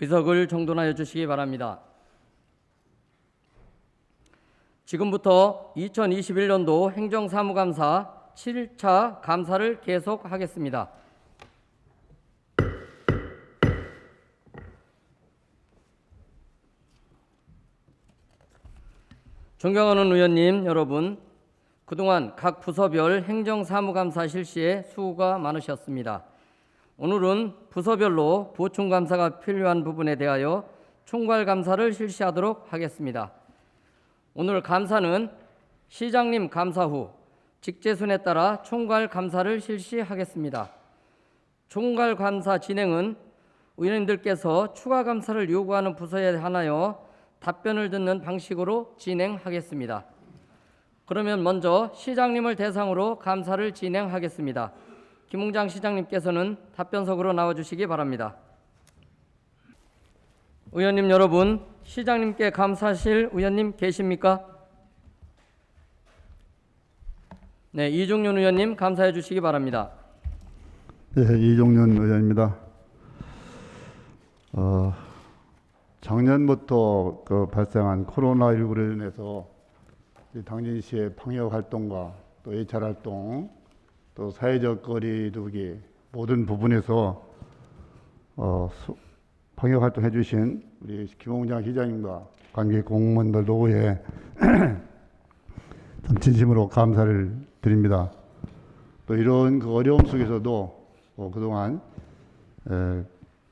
의석을 정돈하여 주시기 바랍니다. 지금부터 2021년도 행정사무감사 7차 감사를 계속하겠습니다. 존경하는 의원님 여러분, 그동안 각 부서별 행정사무감사 실시에 수고가 많으셨습니다. 오늘은 부서별로 보충감사가 필요한 부분에 대하여 총괄감사를 실시하도록 하겠습니다. 오늘 감사는 시장님 감사 후 직제순에 따라 총괄감사를 실시하겠습니다. 총괄감사 진행은 의원님들께서 추가감사를 요구하는 부서에 한하여 답변을 듣는 방식으로 진행하겠습니다. 그러면 먼저 시장님을 대상으로 감사를 진행하겠습니다. 김웅장 시장님께서는 답변석으로 나와주시기 바랍니다. 의원님 여러분, 시장님께 감사하실 의원님 계십니까? 네, 이종윤 의원님 감사해 주시기 바랍니다. 네, 이종윤 의원입니다. 작년부터 발생한 코로나19로 인해서 당진시의 방역 활동과 또 HR 활동, 또 사회적 거리 두기 모든 부분에서 방역 활동 해주신 우리 김홍장 시장님과 관계 공무원들 노고에 진심으로 감사를 드립니다. 또 이런 어려움 속에서도 그동안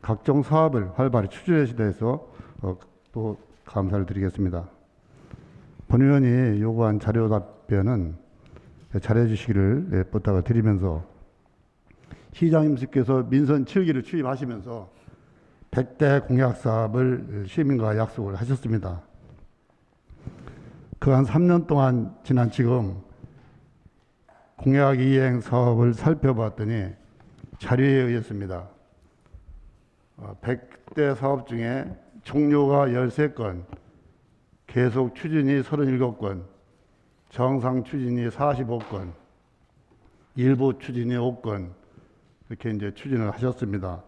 각종 사업을 활발히 추진해 대해서 또 감사를 드리겠습니다. 본 의원이 요구한 자료 답변은 잘해 주시기를 부탁을 드리면서, 시장님께서 민선 7기를 취임하시면서 100대 공약 사업을 시민과 약속을 하셨습니다. 그 한 3년 동안 지난 지금 공약 이행 사업을 살펴봤더니 자료에 의했습니다. 100대 사업 중에 종료가 13건, 계속 추진이 37건, 정상 추진이 45건, 일부 추진이 5건, 이렇게 이제 추진을 하셨습니다.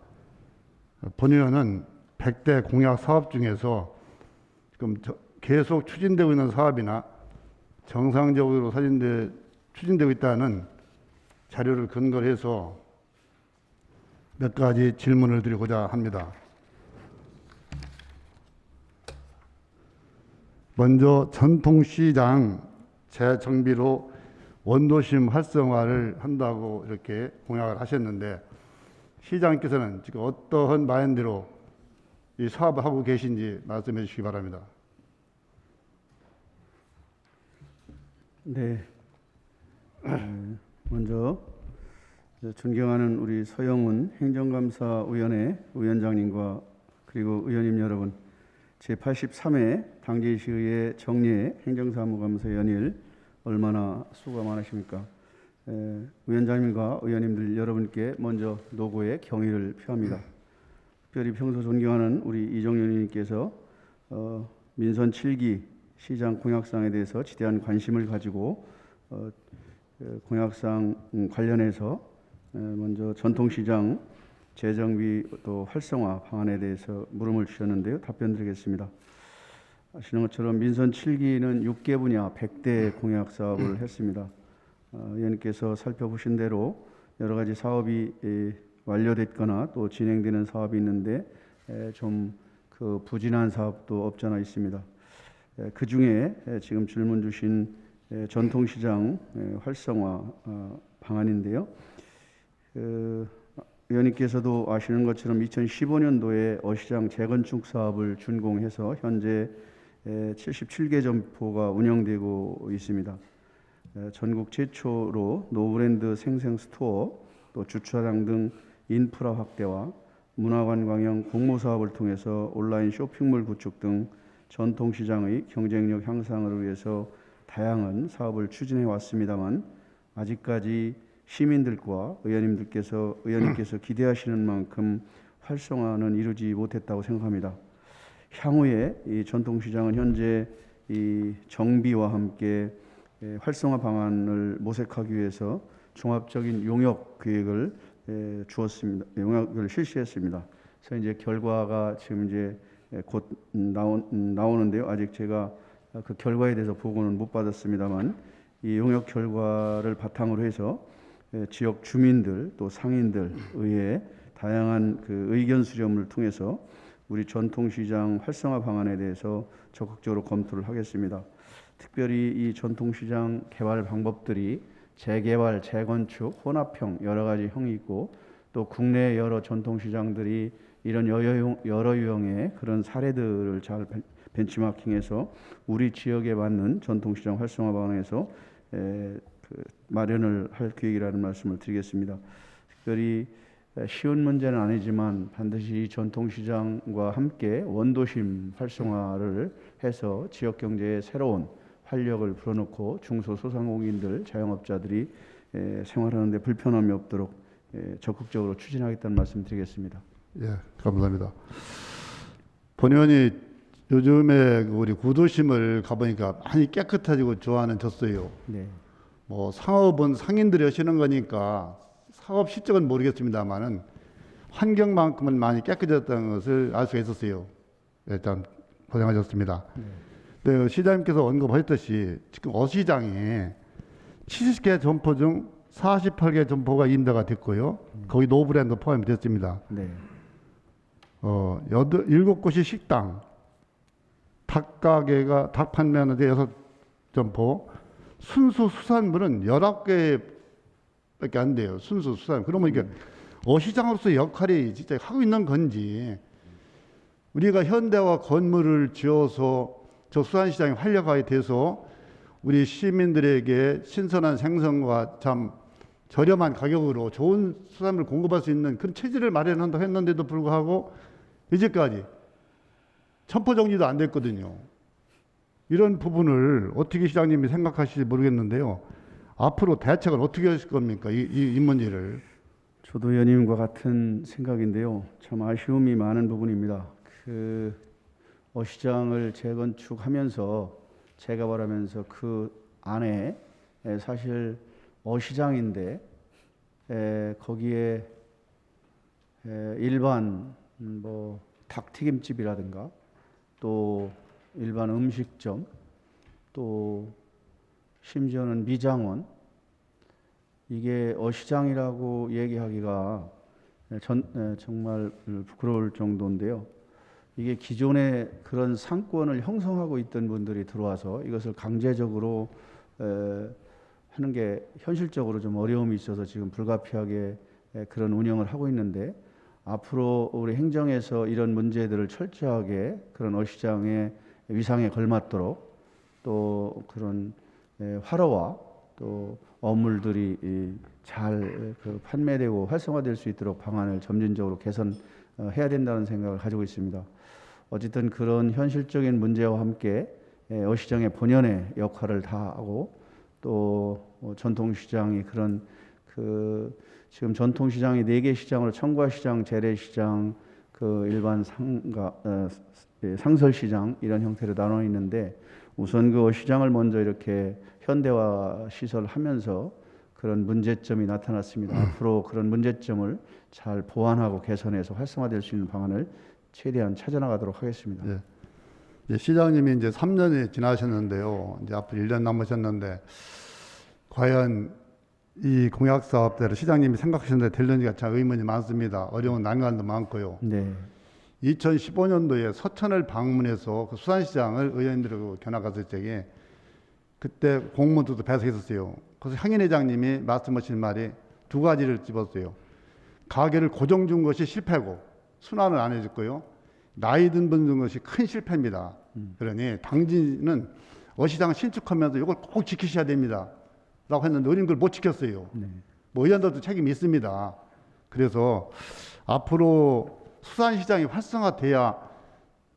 본 의원은 100대 공약 사업 중에서 지금 계속 추진되고 있는 사업이나 정상적으로 추진되고 있다는 자료를 근거로 해서 몇 가지 질문을 드리고자 합니다. 먼저 전통시장 재정비로 원도심 활성화를 한다고 이렇게 공약을 하셨는데, 시장님께서는 지금 어떠한 마인드로 이 사업을 하고 계신지 말씀해 주시기 바랍니다. 네. 먼저 존경하는 우리 서영훈 행정감사위원회 위원장님과 그리고 의원님 여러분, 제83회 당진시의회 정례 행정사무감사 연일 얼마나 수고가 많으십니까? 위원장님과 의원님들 여러분께 먼저 노고의 경의를 표합니다. 특별히 평소 존경하는 우리 이종윤 의원님께서 민선 7기 시장 공약사항에 대해서 지대한 관심을 가지고 공약사항 관련해서 먼저 전통시장 재정비 또 활성화 방안에 대해서 물음을 주셨는데요. 답변 드리겠습니다. 아시는 것처럼 민선 7기는 6개 분야 100대 공약 사업을 했습니다. 의원님께서 살펴보신 대로 여러 가지 사업이 완료됐거나 또 진행되는 사업이 있는데 좀 그 부진한 사업도 없잖아 있습니다. 그 중에 지금 질문 주신 전통시장 활성화 방안인데요. 의원님께서도 아시는 것처럼 2015년도에 어시장 재건축 사업을 준공해서 현재 77개 점포가 운영되고 있습니다. 전국 최초로 노브랜드 생생스토어, 또 주차장 등 인프라 확대와 문화관광형 공모사업을 통해서 온라인 쇼핑몰 구축 등 전통시장의 경쟁력 향상을 위해서 다양한 사업을 추진해 왔습니다만, 아직까지 시민들과 의원님께서 기대하시는 만큼 활성화는 이루지 못했다고 생각합니다. 향후에 이 전통시장은 현재 이 정비와 함께 활성화 방안을 모색하기 위해서 종합적인 용역 계획을 주었습니다. 용역을 실시했습니다. 그래서 이제 결과가 지금 이제 곧 나오는데요. 아직 제가 그 결과에 대해서 보고는 못 받았습니다만 이 용역 결과를 바탕으로 해서 지역 주민들 또 상인들 의회 다양한 그 의견 수렴을 통해서 우리 전통시장 활성화 방안에 대해서 적극적으로 검토를 하겠습니다. 특별히 이 전통시장 개발 방법들이 재개발, 재건축, 혼합형 여러 가지 형이 있고 또 국내 여러 전통시장들이 이런 여러 유형의 그런 사례들을 잘 벤치마킹해서 우리 지역에 맞는 전통시장 활성화 방안에서 마련을 할 계획이라는 말씀을 드리겠습니다. 특별히 쉬운 문제는 아니지만 반드시 전통시장과 함께 원도심 활성화를 해서 지역 경제에 새로운 활력을 불어넣고 중소소상공인들, 자영업자들이 생활하는 데 불편함이 없도록 적극적으로 추진하겠다는 말씀 드리겠습니다. 예, 감사합니다. 본 의원이 요즘에 우리 구도심을 가보니까 많이 깨끗해지고 좋아졌어요. 네. 뭐 상업은 상인들이 하시는 거니까 사업 실적은 모르겠습니다만은 환경만큼은 많이 깨끗해졌다는 것을 알 수가 있었어요. 일단 고생하셨습니다. 네, 시장님께서 언급하셨듯이 지금 어시장에 70개 점포 중 48개 점포가 임대가 됐고요. 거기 노브랜드 포함됐습니다. 네. 7곳이 식당, 닭 가게가 닭 판매하는 데 6점포, 순수 수산물은 19개밖에 안 돼요. 순수 수산. 그러면 이게 어시장으로서 역할이 진짜 하고 있는 건지, 우리가 현대화 건물을 지어서 저 수산시장이 활력화가 돼서 우리 시민들에게 신선한 생선과 참 저렴한 가격으로 좋은 수산물을 공급할 수 있는 그런 체질을 마련한다고 했는데도 불구하고 이제까지 점포 정리도 안 됐거든요. 이런 부분을 어떻게 시장님이 생각하실지 모르겠는데요. 앞으로 대책을 어떻게 하실 겁니까? 이 문제를. 저도 의원님과 같은 생각인데요. 참 아쉬움이 많은 부분입니다. 그 어시장을 재건축하면서 재개발하면서 그 안에 사실 어시장인데 거기에 일반 뭐 닭튀김집이라든가 또 일반 음식점 또 심지어는 미장원, 이게 어시장이라고 얘기하기가 정말 부끄러울 정도인데요. 이게 기존에 그런 상권을 형성하고 있던 분들이 들어와서 이것을 강제적으로 하는 게 현실적으로 좀 어려움이 있어서 지금 불가피하게 그런 운영을 하고 있는데, 앞으로 우리 행정에서 이런 문제들을 철저하게 그런 어시장의 위상에 걸맞도록 또 그런 활어와 또 어물들이 잘 판매되고 활성화될 수 있도록 방안을 점진적으로 개선해야 된다는 생각을 가지고 있습니다. 어쨌든 그런 현실적인 문제와 함께 어시장의 본연의 역할을 다하고 또 전통시장이 그런 지금 전통시장이 4개 시장으로 청과시장, 재래시장, 일반 상설시장 이런 형태로 나눠 있는데, 우선 그 어시장을 먼저 이렇게 현대화 시설하면서 그런 문제점이 나타났습니다. 앞으로 그런 문제점을 잘 보완하고 개선해서 활성화될 수 있는 방안을 최대한 찾아나가도록 하겠습니다. 네. 이제 시장님이 이제 3년이 지나셨는데요. 이제 앞으로 1년 남으셨는데, 과연 이 공약 사업대로 시장님이 생각하시는 데 될는지가 참 의문이 많습니다. 어려운 난관도 많고요. 네. 2015년도에 서천을 방문해서 그 수산시장을 의원님들하고 견학 갔을 적에 그때 공무원도 배석했었어요. 그래서 향인 회장님이 말씀하신 말이 2가지를 집었어요. 가게를 고정 준 것이 실패고 순환을 안 해줬고요. 나이 든 분 준 것이 큰 실패입니다. 그러니 당진은 어시장 신축하면서 이걸 꼭 지키셔야 됩니다. 라고 했는데 의원님들 못 지켰어요. 네. 뭐 의원들도 책임이 있습니다. 그래서 앞으로 수산시장이 활성화돼야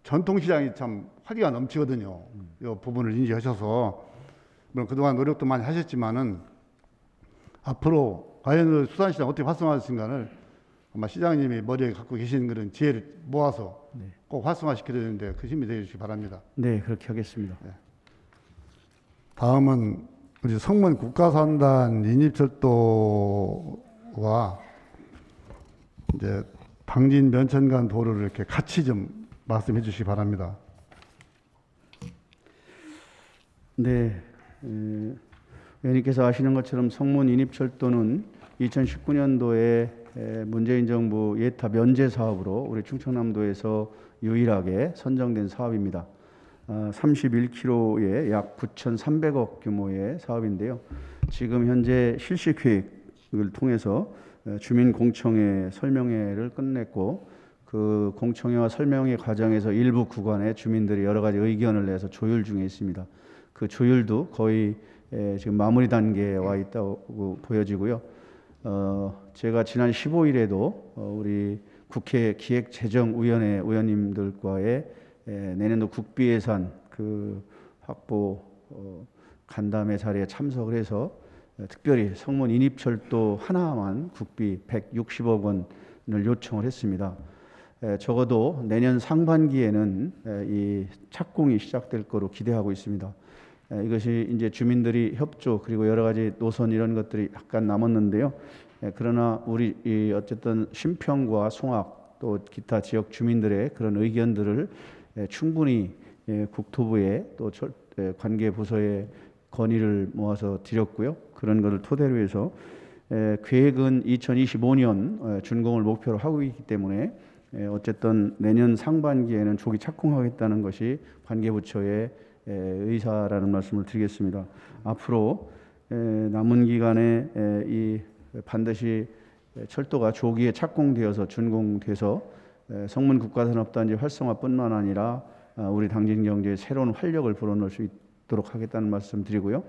전통시장이 참 활기가 넘치거든요. 이 부분을 인지하셔서, 물론 그동안 노력도 많이 하셨지만은 앞으로 과연 수산시장 어떻게 활성화하신가를 아마 시장님이 머리에 갖고 계신 그런 지혜를 모아서 꼭 활성화시켜야 되는데 그 힘이 되어주시기 바랍니다. 네, 그렇게 하겠습니다. 다음은 우리 성문 국가산단 인입철도와 이제 당진 면천 간 도로를 이렇게 같이 좀 말씀해 주시기 바랍니다. 네, 의원님께서 아시는 것처럼 성문 인입철도는 2019년도에 문재인 정부 예타 면제 사업으로 우리 충청남도에서 유일하게 선정된 사업입니다. 31km에 약 9,300억 규모의 사업인데요. 지금 현재 실시 계획을 통해서 주민 공청회 설명회를 끝냈고 그 공청회와 설명회 과정에서 일부 구간에 주민들이 여러 가지 의견을 내서 조율 중에 있습니다. 그 조율도 거의 지금 마무리 단계에 와 있다고 보여지고요. 제가 지난 15일에도 우리 국회 기획재정위원회 의원님들과의 내년도 국비 예산 그 확보 간담회 자리에 참석을 해서 특별히 성문 인입철도 하나만 국비 160억 원을 요청을 했습니다. 적어도 내년 상반기에는 이 착공이 시작될 거로 기대하고 있습니다. 이것이 이제 주민들이 협조 그리고 여러 가지 노선 이런 것들이 약간 남았는데요. 그러나 우리 어쨌든 신평과 송악 또 기타 지역 주민들의 그런 의견들을 충분히 국토부에 또 관계 부서에 건의를 모아서 드렸고요. 그런 것을 토대로 해서 계획은 2025년 준공을 목표로 하고 있기 때문에 어쨌든 내년 상반기에는 조기 착공하겠다는 것이 관계부처의 의사라는 말씀을 드리겠습니다. 앞으로 남은 기간에 이 반드시 철도가 조기에 착공되어서 준공돼서 성문 국가산업단지 활성화뿐만 아니라 우리 당진 경제에 새로운 활력을 불어넣을 수 있도록 하겠다는 말씀 드리고요.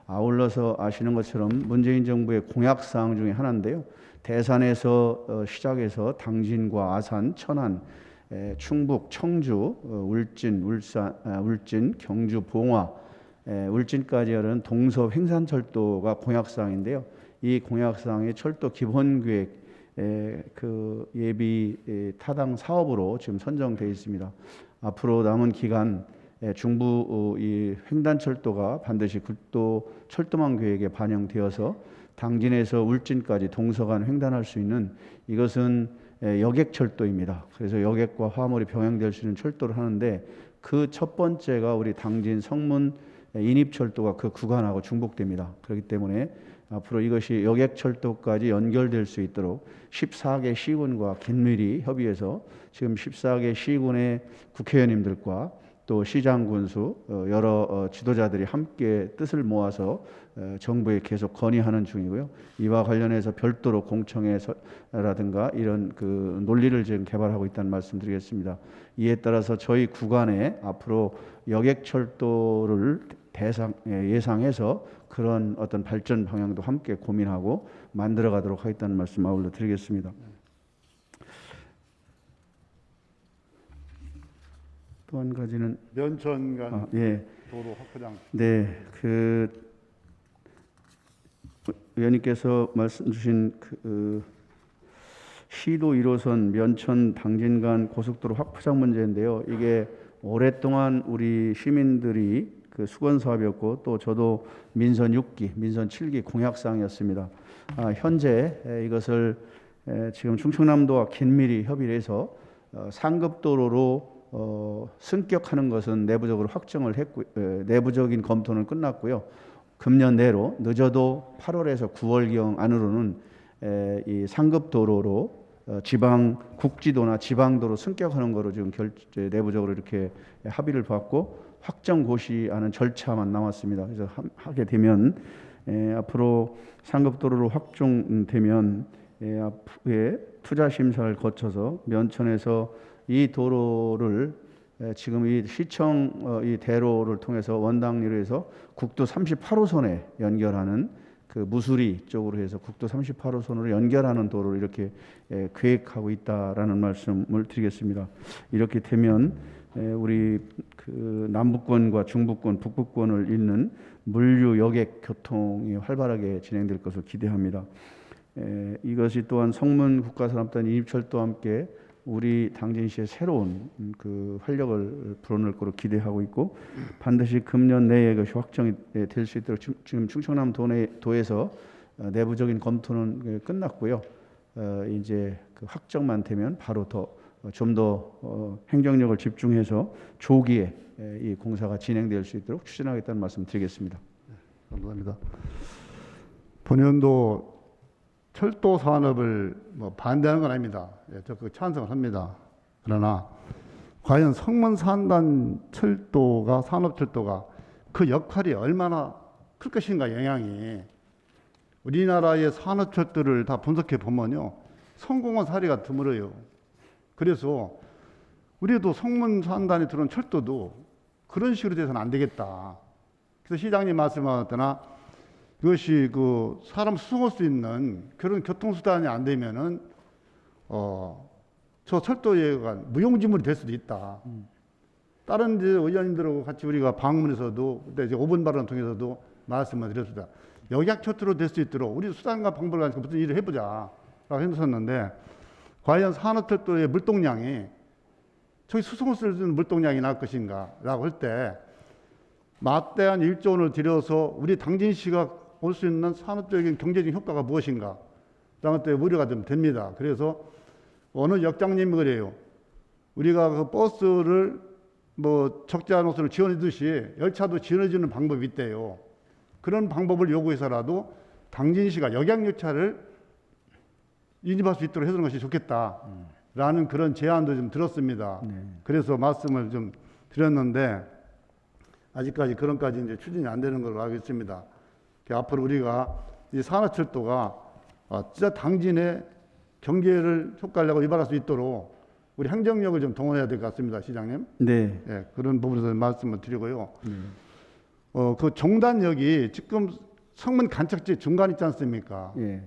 아울러서 아시는 것처럼 문재인 정부의 공약사항 중에 하나인데요. 대산에서 시작해서 당진과 아산, 천안, 충북, 청주, 울진, 울산, 울진, 경주, 봉화, 울진까지 하는 동서 횡산철도가 공약사항인데요. 이 공약사항의 철도 기본계획 그 예비 타당 사업으로 지금 선정되어 있습니다. 앞으로 남은 기간 중부 이 횡단철도가 반드시 국도 철도망 계획에 반영되어서 당진에서 울진까지 동서간 횡단할 수 있는 이것은 여객철도입니다. 그래서 여객과 화물이 병행될 수 있는 철도를 하는데 그 첫 번째가 우리 당진 성문 인입철도가 그 구간하고 중복됩니다. 그렇기 때문에 앞으로 이것이 여객철도까지 연결될 수 있도록 14개 시군과 긴밀히 협의해서 지금 14개 시군의 국회의원님들과 또 시장 군수 여러 지도자들이 함께 뜻을 모아서 정부에 계속 건의하는 중이고요. 이와 관련해서 별도로 공청회라든가 이런 그 논리를 지금 개발하고 있다는 말씀드리겠습니다. 이에 따라서 저희 구간에 앞으로 여객철도를 예상해서 그런 어떤 발전 방향도 함께 고민하고 만들어 가도록 하겠다는 말씀 아울러 드리겠습니다. 또 한 가지는 면천 간 예. 도로 확장. 네, 그 의원님께서 말씀 주신 그 시도 1호선 면천 당진 간 고속도로 확장 문제인데요. 이게 오랫동안 우리 시민들이 그 수건 사업이었고 또 저도 민선 6기, 민선 7기 공약사항이었습니다. 현재 이것을 지금 충청남도와 긴밀히 협의를 해서 상급도로로 승격하는 것은 내부적으로 확정을 했고 내부적인 검토는 끝났고요. 금년 내로 늦어도 8월에서 9월경 안으로는 이 상급도로로 지방 국지도나 지방도로 승격하는 거로 지금 내부적으로 이렇게 합의를 봤고 확정 고시하는 절차만 남았습니다. 그래서 하게 되면 앞으로 상급도로로 확정되면 앞에 투자 심사를 거쳐서 면천에서 이 도로를 지금 이 시청 이 대로를 통해서 원당리로 해서 국도 38호선에 연결하는 그 무수리 쪽으로 해서 국도 38호선으로 연결하는 도로를 이렇게 계획하고 있다라는 말씀을 드리겠습니다. 이렇게 되면 우리 그 남부권과 중부권, 북부권을 잇는 물류 여객 교통이 활발하게 진행될 것을 기대합니다. 이것이 또한 성문 국가산업단 인입철도와 함께 우리 당진시의 새로운 그 활력을 불어넣을 거로 기대하고 있고 반드시 금년 내에 이것이 확정이 될 수 있도록 지금 충청남도에서 내부적인 검토는 끝났고요. 이제 그 확정만 되면 바로 좀 더 행정력을 집중해서 조기에 이 공사가 진행될 수 있도록 추진하겠다는 말씀 드리겠습니다. 감사합니다. 본연도 철도 산업을 뭐 반대하는 건 아닙니다. 예, 적극 찬성을 합니다. 그러나 과연 성문산단 철도가 산업철도가 그 역할이 얼마나 클 것인가 영향이 우리나라의 산업철도를 다 분석해 보면요 성공한 사례가 드물어요. 그래서 우리도 성문산단에 들어온 철도도 그런 식으로 돼서는 안 되겠다. 그래서 시장님 말씀하셨더나 그것이 그 사람 수송할 수 있는 그런 교통수단이 안 되면은 저 철도가 무용지물이 될 수도 있다. 다른 이제 의원님들하고 같이 우리가 방문에서도 그때 이제 5분 발언 통해서도 말씀을 드렸습니다. 역약철도로 될 수 있도록 우리 수단과 방법을 가지고 무슨 일을 해보자라고 했었는데 과연 산업철도의 물동량이 저기 수송을 쓰는 물동량이 나을 것인가라고 할 때 막대한 1조 원을 들여서 우리 당진시가 올 수 있는 산업적인 경제적인 효과가 무엇인가 라는 때 우려가 좀 됩니다. 그래서 어느 역장님이 그래요. 우리가 그 버스를 뭐 적재한 노선을 지원해주듯이 열차도 지원해주는 방법이 있대요. 그런 방법을 요구해서라도 당진시가 역양열차를 인입할 수 있도록 해주는 것이 좋겠다라는 그런 제안도 좀 들었습니다. 그래서 말씀을 좀 드렸는데 아직까지 그런까지 이제 추진이 안 되는 걸로 알고 있습니다. 앞으로 우리가 이 산업철도가 진짜 당진의 경제를 효과를 내고 유발할 수 있도록 우리 행정력을 좀 동원해야 될 것 같습니다, 시장님. 네. 예, 그런 부분에서 말씀을 드리고요. 그 종단역이 지금 성문 간척지 중간 있지 않습니까? 예.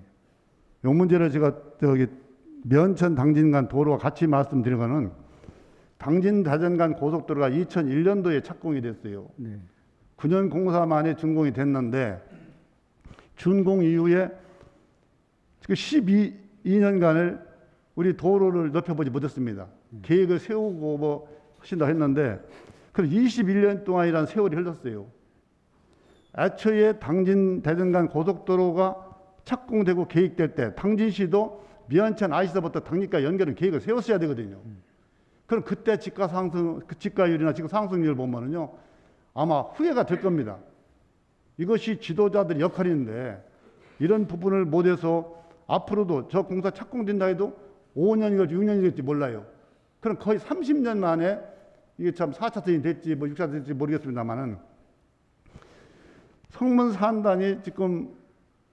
요 문제를 제가 저기 면천 당진 간 도로와 같이 말씀드린 거는 당진 대전 간 고속도로가 2001년도에 착공이 됐어요. 네. 9년 공사 만에 준공이 됐는데 준공 이후에 지금 12년간을 우리 도로를 넓혀보지 못했습니다. 계획을 세우고 뭐 하신다 했는데 그럼 21년 동안이라는 세월이 흘렀어요. 애초에 당진 대전 간 고속도로가 착공되고 계획될 때 당진시도 미안천 IC서부터 당진과 연결은 계획을 세웠어야 되거든요. 그럼 그때 집가 상승, 집가율이나 지금 상승률 보면은요 아마 후회가 될 겁니다. 이것이 지도자들의 역할인데 이런 부분을 못해서 앞으로도 저 공사 착공된다 해도 5년이 걸지 6년이 될지 몰라요. 그럼 거의 30년 만에 이게 참 4차선이 될지 뭐 6차선이 될지 모르겠습니다만은 성문산단이 지금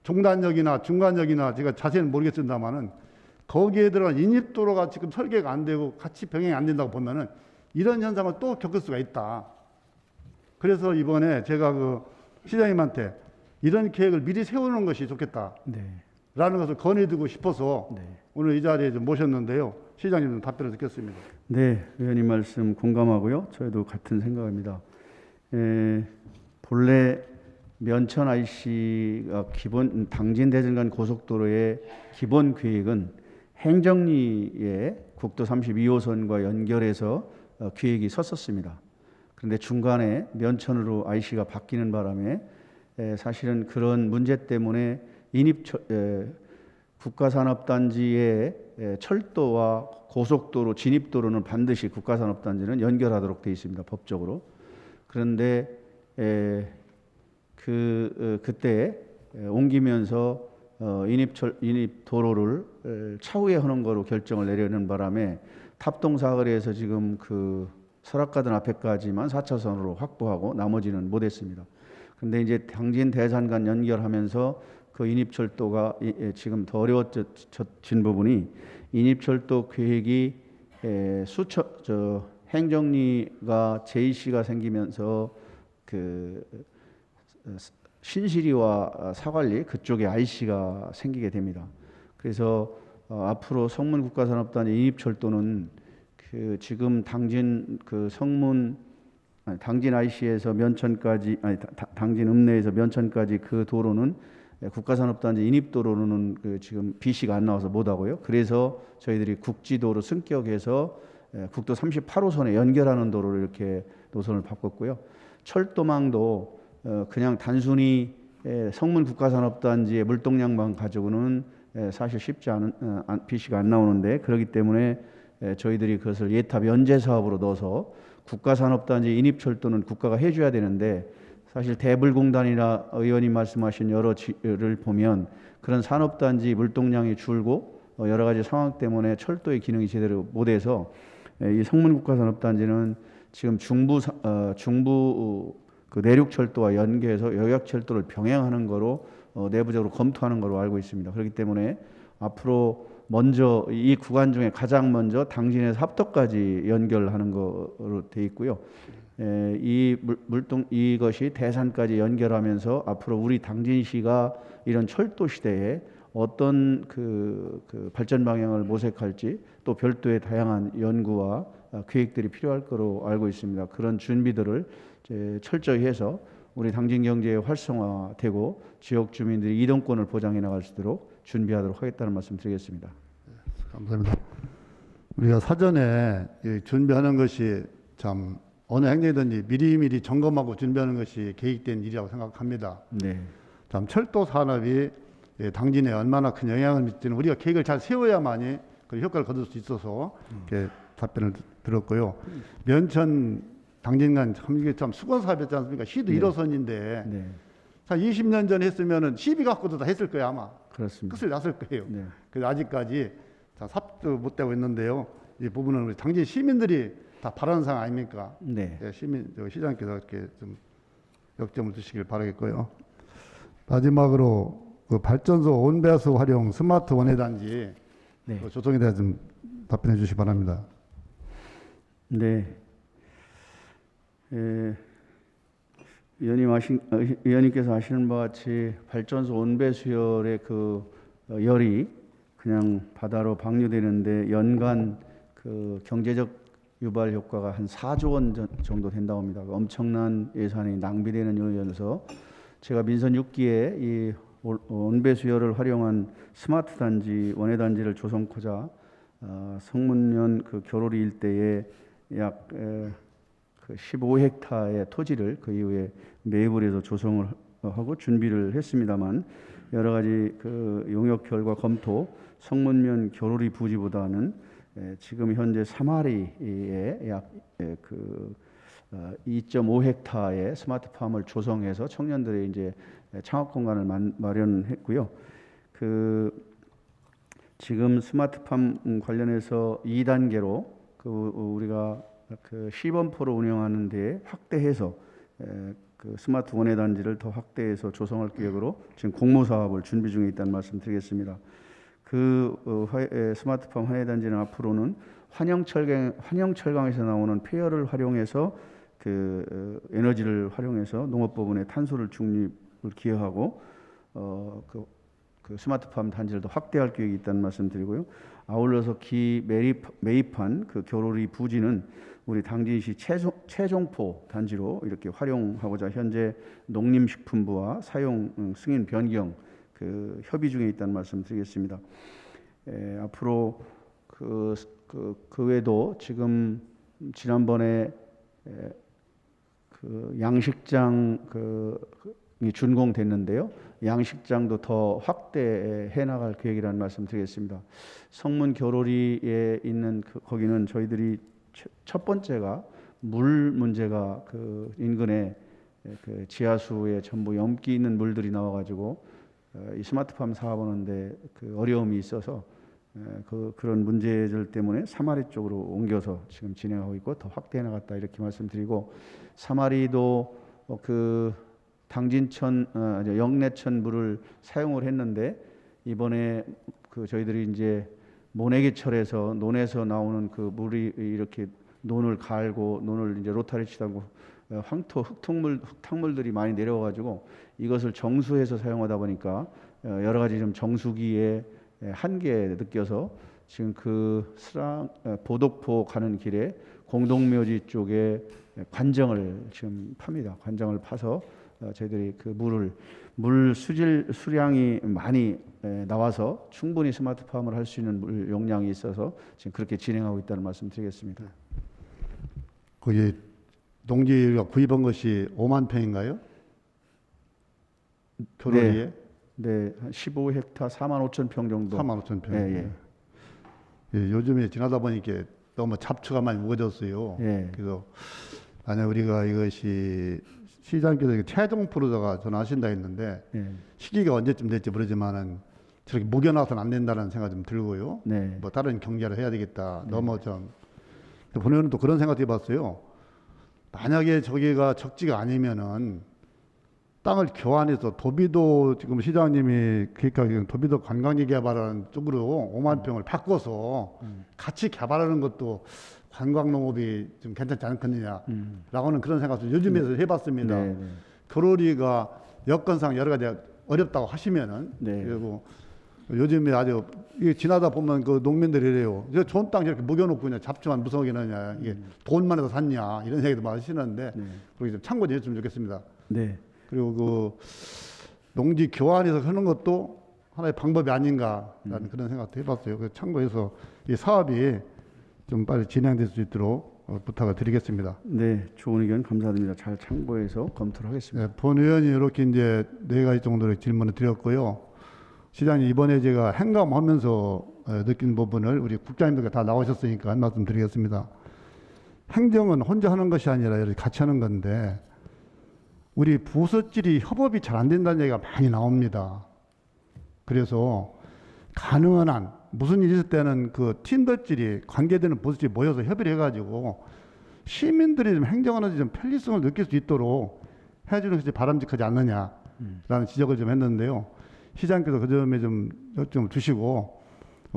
종단역이나 중간역이나 제가 자세히는 모르겠습니다만은 거기에 들어간 인입도로가 지금 설계가 안 되고 같이 병행이 안 된다고 보면은 이런 현상을 또 겪을 수가 있다. 그래서 이번에 제가 그 시장님한테 이런 계획을 미리 세우는 것이 좋겠다. 네. 라는 것을 건의드리고 싶어서 네. 오늘 이 자리에 좀 모셨는데요. 시장님 좀 답변을 듣겠습니다. 네, 의원님 말씀 공감하고요. 저희도 같은 생각입니다. 본래 면천 IC가 기본 당진 대전 간 고속도로의 기본 계획은 행정리의 국도 32호선과 연결해서 계획이 섰었습니다. 그런데 중간에 면천으로 IC가 바뀌는 바람에 사실은 그런 문제 때문에 국가산업단지의 철도와 고속도로, 진입도로는 반드시 국가산업단지는 연결하도록 되어 있습니다. 법적으로. 그런데 그때 옮기면서 인입도로를 차후에 하는 거로 결정을 내려는 바람에 탑동사거리에서 지금 그 설악가든 앞에까지만 4차선으로 확보하고 나머지는 못했습니다. 그런데 이제 당진 대산간 연결하면서 그 인입철도가 지금 더 어려워진 부분이 인입철도 계획이 행정리가 JC가 생기면서 그 신시리와 사관리 그쪽에 IC가 생기게 됩니다. 그래서 앞으로 성문국가산업단지 인입철도는 그 지금 당진 당진 IC에서 면천까지 당진 읍내에서 면천까지 그 도로는 국가산업단지 인입도로는 그 지금 BC가 안 나와서 못 하고요. 그래서 저희들이 국지도로 승격해서 국도 38호선에 연결하는 도로를 이렇게 노선을 바꿨고요. 철도망도 그냥 단순히 성문 국가산업단지의 물동량만 가지고는 사실 쉽지 않은 BC가 안 나오는데 그렇기 때문에 저희들이 그것을 예탑 연재 사업으로 넣어서 국가산업단지 인입철도는 국가가 해줘야 되는데 사실 대불공단이나 의원님 말씀하신 여러 지를 보면 그런 산업단지 물동량이 줄고 여러 가지 상황 때문에 철도의 기능이 제대로 못해서 이 성문국가산업단지는 지금 중부 그 내륙철도와 연계해서 여객철도를 병행하는 거로 내부적으로 검토하는 거로 알고 있습니다. 그렇기 때문에 앞으로 먼저 이 구간 중에 가장 먼저 당진에서 합덕까지 연결하는 거로 돼 있고요. 이 물동 이것이 대산까지 연결하면서 앞으로 우리 당진시가 이런 철도 시대에 어떤 그 발전 방향을 모색할지 또 별도의 다양한 연구와 계획들이 필요할 거로 알고 있습니다. 그런 준비들을 이제 철저히 해서 우리 당진 경제의 활성화되고 지역 주민들이 이동권을 보장해 나갈 수 있도록 준비하도록 하겠다는 말씀 드리겠습니다. 감사합니다. 우리가 사전에 준비하는 것이 참 어느 행정이든지 미리미리 점검하고 준비하는 것이 계획된 일이라고 생각합니다. 네. 참 철도 산업이 당진에 얼마나 큰 영향을 미치는 우리가 계획을 잘 세워야만이 그 효과를 거둘 수 있어서 이렇게 답변을 들었고요. 면천 당진 간 참 이게 참 수건 사업이었지 않습니까? 시도 네. 1호선인데 네. 한 20년 전에 했으면은 시비 갖고도 다 했을 거예요 아마. 그렇습니다. 끝을 났을 거예요. 네. 그래서 아직까지 삽도 못 되고 있는데요. 이 부분은 우리 당진 시민들이 다 바라는 상황 아닙니까? 네. 시민 시장께서 이렇게 좀 역점을 두시길 바라겠고요. 마지막으로 그 발전소 온배수 활용 스마트 원예단지 네. 조정에 대해 좀 답변해 주시기 바랍니다. 네. 의원님께서 아시는 바와 같이 발전소 온배 수열의 그 열이 그냥 바다로 방류되는데 연간 그 경제적 유발 효과가 한 4조 원 정도 된다고 합니다. 엄청난 예산이 낭비되는 요인이어서 제가 민선 6기에 이 온배 수열을 활용한 스마트 단지 원예 단지를 조성하고자 성문면 그 교로리 일대에 약 그 15헥타의 토지를 그 이후에 매입을 해서 조성을 하고 준비를 했습니다만 여러 가지 그 용역 결과 검토 성문면 교로리 부지보다는 지금 현재 3마리에 약 그 2.5헥타의 스마트팜을 조성해서 청년들의 이제 창업 공간을 마련했고요. 그 지금 스마트팜 관련해서 2단계로 그 우리가 그 시범포로 운영하는 데 확대해서 그 스마트 원예 단지를 더 확대해서 조성할 계획으로 지금 공모 사업을 준비 중에 있다는 말씀드리겠습니다. 그 스마트팜 원예 단지는 앞으로는 환영철강에서 나오는 폐열을 활용해서 그 에너지를 활용해서 농업부분의 탄소를 중립을 기여하고 그 스마트팜 단지를 더 확대할 계획이 있다는 말씀드리고요. 아울러서 매입한 그 교로리 부지는 우리 당진시 최종포 단지로 이렇게 활용하고자 현재 농림식품부와 사용 승인 변경 그 협의 중에 있다는 말씀드리겠습니다. 앞으로 그 외에도 지금 지난번에 그 양식장 이 준공됐는데요. 양식장도 더 확대해 나갈 계획이라는 말씀드리겠습니다. 성문 교로리에 있는 거기는 저희들이 첫 번째가 물 문제가 그 인근에 그 지하수에 전부 염기 있는 물들이 나와가지고 이 스마트팜 사업하는데 그 어려움이 있어서 그런 문제들 때문에 사마리 쪽으로 옮겨서 지금 진행하고 있고 더 확대해 나갔다 이렇게 말씀드리고 사마리도 그 당진천 영내천 물을 사용을 했는데 이번에 그 저희들이 이제 모내기철에서 논에서 나오는 그 물이 이렇게 논을 갈고 논을 이제 로타리 치다고 흙탕물들이 많이 내려와가지고 이것을 정수해서 사용하다 보니까 여러 가지 좀 정수기에 한계 느껴서 지금 그 보덕포 가는 길에 공동묘지 쪽에 관정을 지금 팝니다. 관정을 파서 저희들이 그 물 수량이 많이 나와서 충분히 스마트팜을 할 수 있는 물 용량이 있어서 지금 그렇게 진행하고 있다는 말씀드리겠습니다. 거기 농지가 구입한 것이 5만 평인가요? 교로리에? 네. 네, 한 15헥타 4만 5천 평 정도. 4만 5천 평. 예, 예. 예, 요즘에 지나다 보니까 너무 잡초가 많이 묻어졌어요. 예. 그래서 만약 우리가 이것이 시장께서 최종 프로저가 전화하신다 했는데 예. 시기가 언제쯤 될지 모르지만은 저렇게 묵여놔서는 안 된다는 생각 좀 들고요. 네. 뭐 다른 경제를 해야 되겠다. 너무 좀 본인은 또 그런 생각도 해봤어요. 만약에 저기가 적지가 아니면은 땅을 교환해서 도비도 지금 시장님이 그러니까 도비도 관광지 개발하는 쪽으로 5만 평을 바꿔서 같이 개발하는 것도 관광 농업이 좀 괜찮지 않겠느냐라고는 그런 생각도 요즘에서 해봤습니다. 네, 네. 교로리가 여건상 여러 가지 어렵다고 하시면은 네. 그리고 요즘에 아주 이게 지나다 보면 그 농민들이 이래요. 저 좋은 땅 이렇게 묵여놓고 그냥 잡초만 무성하게 넣냐 이게 돈만 해서 샀냐 이런 얘기도 많이 하시는데 그렇게 좀 참고 좀 했으면 좋겠습니다. 네. 그리고 그 농지 교환해서 하는 것도 하나의 방법이 아닌가라는 그런 생각도 해봤어요. 그래서 참고해서 이 사업이 좀 빨리 진행될 수 있도록 부탁을 드리겠습니다. 네, 좋은 의견 감사드립니다. 잘 참고해서 검토를 하겠습니다. 네, 본 의원이 이렇게 이제 4가지 정도의 질문을 드렸고요. 시장님 이번에 제가 행감하면서 느낀 부분을 우리 국장님들과 다 나오셨으니까 한 말씀 드리겠습니다. 행정은 혼자 하는 것이 아니라 이렇게 같이 하는 건데 우리 부서끼리 협업이 잘 안 된다는 얘기가 많이 나옵니다. 그래서 가능한 한 무슨 일이 있을 때는 그 팀들끼리 관계되는 부서끼리 모여서 협의를 해가지고 시민들이 좀 행정하는데 좀 편리성을 느낄 수 있도록 해주는 것이 바람직하지 않느냐라는 지적을 좀 했는데요. 시장님께서 그 점에 좀 요점을 주시고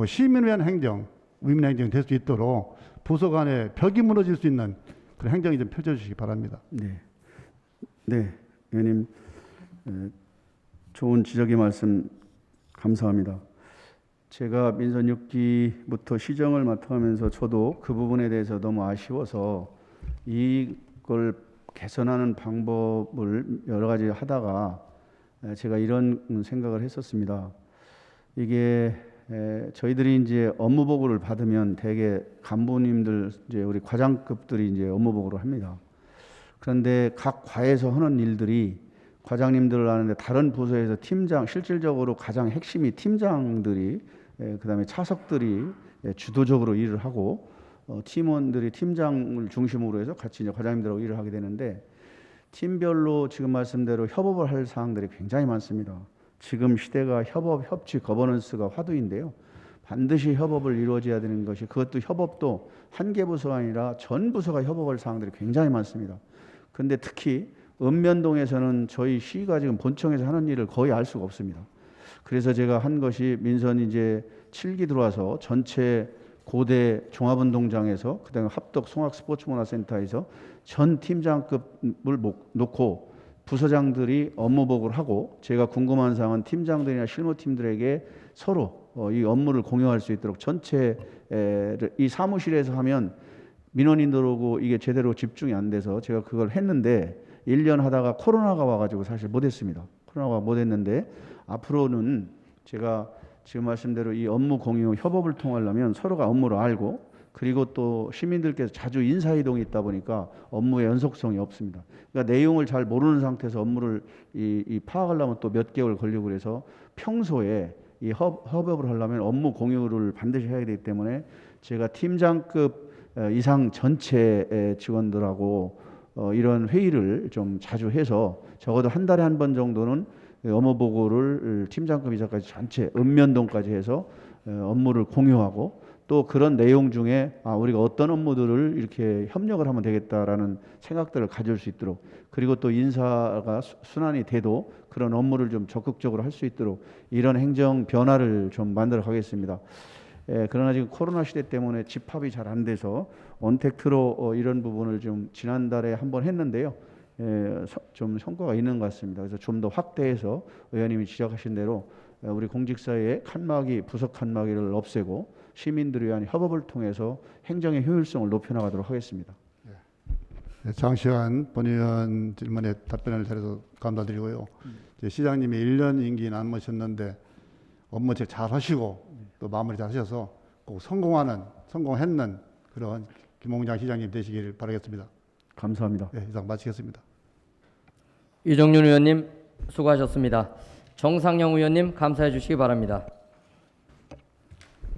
시민을 위한 행정, 위민 행정이 될 수 있도록 부서 간에 벽이 무너질 수 있는 그런 행정이 좀 펼쳐주시기 바랍니다. 네. 네, 의원님 좋은 지적의 말씀 감사합니다. 제가 민선 6기부터 시정을 맡아가면서 저도 그 부분에 대해서 너무 아쉬워서 이걸 개선하는 방법을 여러 가지 하다가 제가 이런 생각을 했었습니다. 이게 저희들이 이제 업무 보고를 받으면 대개 간부님들 이제 우리 과장급들이 이제 업무 보고를 합니다. 그런데 각 과에서 하는 일들이 과장님들을 하는데 다른 부서에서 팀장, 실질적으로 가장 핵심이 팀장들이 그다음에 차석들이 주도적으로 일을 하고 팀원들이 팀장을 중심으로 해서 같이 이제 과장님들하고 일을 하게 되는데 팀별로 지금 말씀대로 협업을 할 사항들이 굉장히 많습니다. 지금 시대가 협업, 협치, 거버넌스가 화두인데요. 반드시 협업을 이루어져야 되는 것이 그것도 협업도 한 개 부서가 아니라 전 부서가 협업할 사항들이 굉장히 많습니다. 근데 특히 읍면동에서는 저희 시가 지금 본청에서 하는 일을 거의 알 수가 없습니다. 그래서 제가 한 것이 민선 이제 7기 들어와서 전체 고대 종합운동장에서 그다음에 합덕 송악스포츠문화센터에서 전 팀장급을 놓고 부서장들이 업무 보고를 하고 제가 궁금한 사항은 팀장들이나 실무팀들에게 서로 이 업무를 공유할 수 있도록 전체 이 사무실에서 하면 민원이 들어오고 이게 제대로 집중이 안 돼서 제가 그걸 했는데 1년 하다가 코로나가 와가지고 사실 못했습니다. 코로나가 못했는데 앞으로는 제가 지금 말씀대로 이 업무 공유 협업을 통하려면 서로가 업무를 알고 그리고 또 시민들께서 자주 인사이동이 있다 보니까 업무의 연속성이 없습니다. 그러니까 내용을 잘 모르는 상태에서 업무를 파악하려면 또 몇 개월 걸리고 그래서 평소에 이 협업을 하려면 업무 공유를 반드시 해야 되기 때문에 제가 팀장급 이상 전체 직원들하고 이런 회의를 좀 자주 해서 적어도 한 달에 한 번 정도는 업무 보고를 팀장급 이상까지 전체 읍면동까지 해서 업무를 공유하고 또 그런 내용 중에 우리가 어떤 업무들을 이렇게 협력을 하면 되겠다라는 생각들을 가질 수 있도록 그리고 또 인사가 순환이 돼도 그런 업무를 좀 적극적으로 할 수 있도록 이런 행정 변화를 좀 만들어 가겠습니다. 그러나 지금 코로나 시대 때문에 집합이 잘 안 돼서 언택트로 이런 부분을 좀 지난달에 한번 했는데요. 좀 성과가 있는 것 같습니다. 그래서 좀 더 확대해서 의원님이 지적하신 대로 우리 공직사회의 칸막이, 부서 칸막이를 없애고 시민들을 위한 협업을 통해서 행정의 효율성을 높여나가도록 하겠습니다. 네, 장시간 본의원 질문에 답변을 잘해서 감사드리고요. 시장님이 1년 임기 남으셨는데 업무 잘 하시고 또 마무리 잘 하셔서 꼭 성공했는 그런 김홍장 시장님 되시길 바라겠습니다. 감사합니다. 네, 이상 마치겠습니다. 이정윤 의원님 수고하셨습니다. 정상영 의원님 감사해 주시기 바랍니다.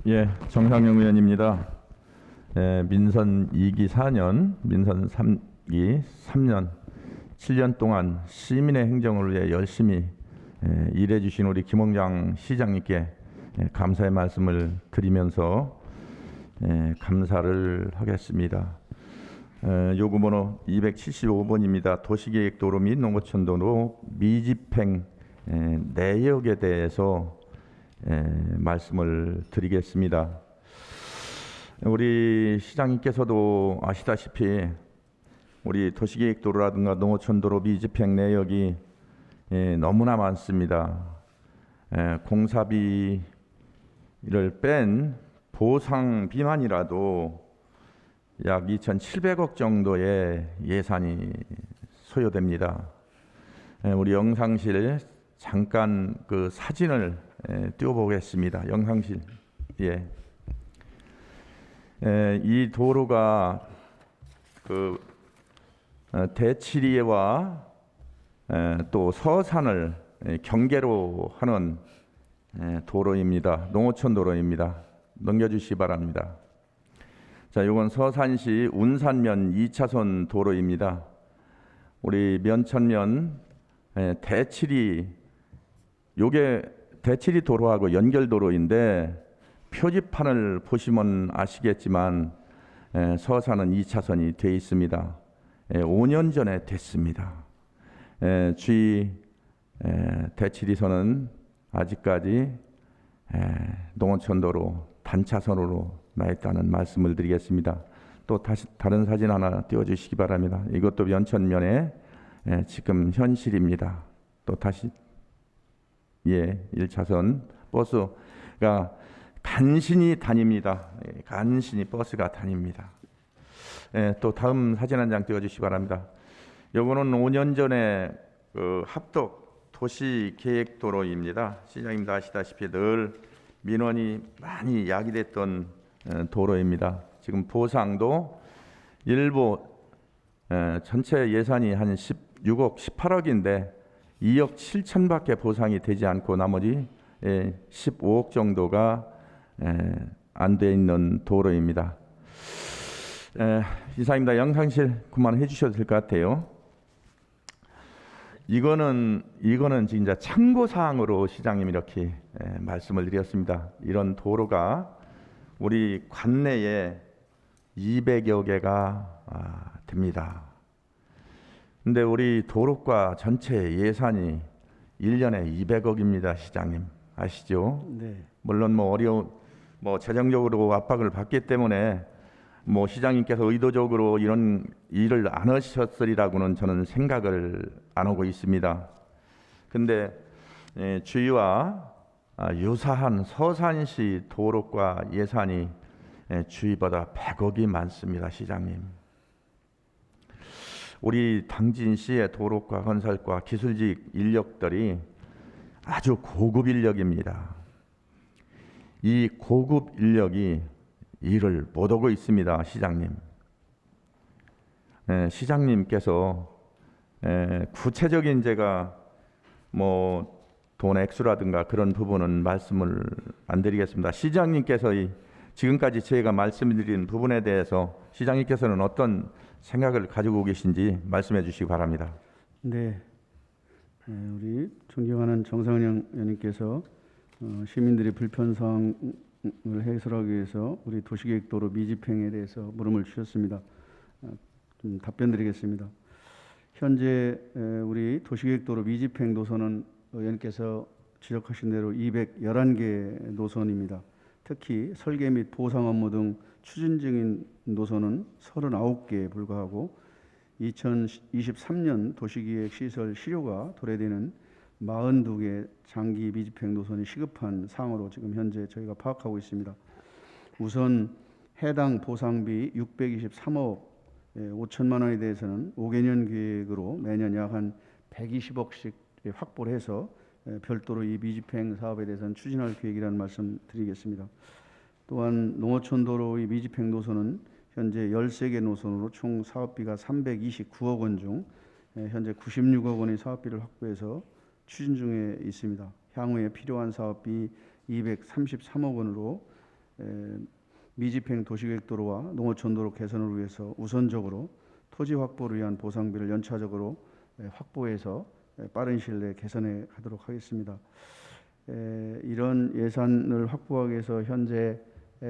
예, 정상영 의원입니다. 민선 2기 4년, 민선 3기 3년, 7년 동안 시민의 행정을 위해 열심히 일해 주신 우리 김홍장 시장님께 감사의 말씀을 드리면서 감사를 하겠습니다. 요구번호 275번입니다. 도시계획도로 및 농어촌도로 미집행 내역에 대해서 말씀을 드리겠습니다. 우리 시장님께서도 아시다시피 우리 도시계획도로라든가 농어촌도로 미집행 내역이 너무나 많습니다. 공사비를 뺀 보상비만이라도 약 2,700억 정도의 예산이 소요됩니다. 우리 영상실 잠깐 그 사진을 띄워보겠습니다. 영상실. 예. 이 도로가 그 대치리와 또 서산을 경계로 하는 도로입니다. 농어촌 도로입니다. 넘겨주시기 바랍니다. 자, 이건 서산시 운산면 2차선 도로입니다. 우리 면천면 대치리, 요게 대치리 도로하고 연결 도로인데 표지판을 보시면 아시겠지만 서산은 2차선이 돼 있습니다. 5년 전에 됐습니다. 주위 대치리선은 아직까지 농어촌도로 단차선으로 나 있다는 말씀을 드리겠습니다. 또 다시 다른 사진 하나 띄워주시기 바랍니다. 이것도 연천면에 지금 현실입니다. 또 다시 1차선 버스가 간신히 다닙니다. 간신히 버스가 다닙니다. 또 다음 사진 한 장 띄워주시기 바랍니다. 요거는 5년 전에 그 합덕 도시계획도로입니다. 시장님도 아시다시피 늘 민원이 많이 야기됐던 도로입니다. 지금 보상도 일부 전체 예산이 한 16억, 18억인데 2억 7천밖에 보상이 되지 않고 나머지 15억 정도가 안 돼 있는 도로입니다. 이상입니다. 영상실 그만해 주셔도 될 것 같아요. 이거는 진짜 참고 사항으로 시장님 이렇게 말씀을 드렸습니다. 이런 도로가 우리 관내에 200여 개가 됩니다. 근데 우리 도로과 전체 예산이 1년에 200억입니다, 시장님. 아시죠? 네. 물론 재정적으로 압박을 받기 때문에 시장님께서 의도적으로 이런 일을 안 하셨으리라고는 저는 생각을 안 하고 있습니다. 근데 주위와 유사한 서산시 도로과 예산이 주위보다 100억이 많습니다, 시장님. 우리 당진시의 도로과 건설과 기술직 인력들이 아주 고급 인력입니다. 이 고급 인력이 일을 못하고 있습니다, 시장님. 시장님께서 구체적인 제가 돈 액수라든가 그런 부분은 말씀을 안 드리겠습니다. 시장님께서 지금까지 제가 말씀드린 부분에 대해서 시장님께서는 어떤 생각을 가지고 계신지 말씀해 주시기 바랍니다. 네. 우리 존경하는 정상영 의원님께서 시민들의 불편사항을 해소하기 위해서 우리 도시계획도로 미집행에 대해서 물음을 주셨습니다. 좀 답변드리겠습니다. 현재 우리 도시계획도로 미집행 노선은 의원께서 지적하신 대로 211개 노선입니다. 특히 설계 및 보상 업무 등 추진 중인 노선은 39개에 불과하고 2023년 도시기획 시설 실효가 도래되는 42개 장기 미집행 노선이 시급한 사항으로 지금 현재 저희가 파악하고 있습니다. 우선 해당 보상비 623억 5천만 원에 대해서는 5개년 계획으로 매년 약 한 120억씩 확보를 해서 별도로 이 미집행 사업에 대해서는 추진할 계획이라는 말씀 드리겠습니다. 또한 농어촌도로의 미집행 노선은 현재 13개 노선으로 총 사업비가 329억 원 중 현재 96억 원의 사업비를 확보해서 추진 중에 있습니다. 향후에 필요한 사업비 233억 원으로 미집행 도시계획도로와 농어촌도로 개선을 위해서 우선적으로 토지 확보를 위한 보상비를 연차적으로 확보해서 빠른 시일 내에 개선해 가도록 하겠습니다. 이런 예산을 확보하기 위해서 현재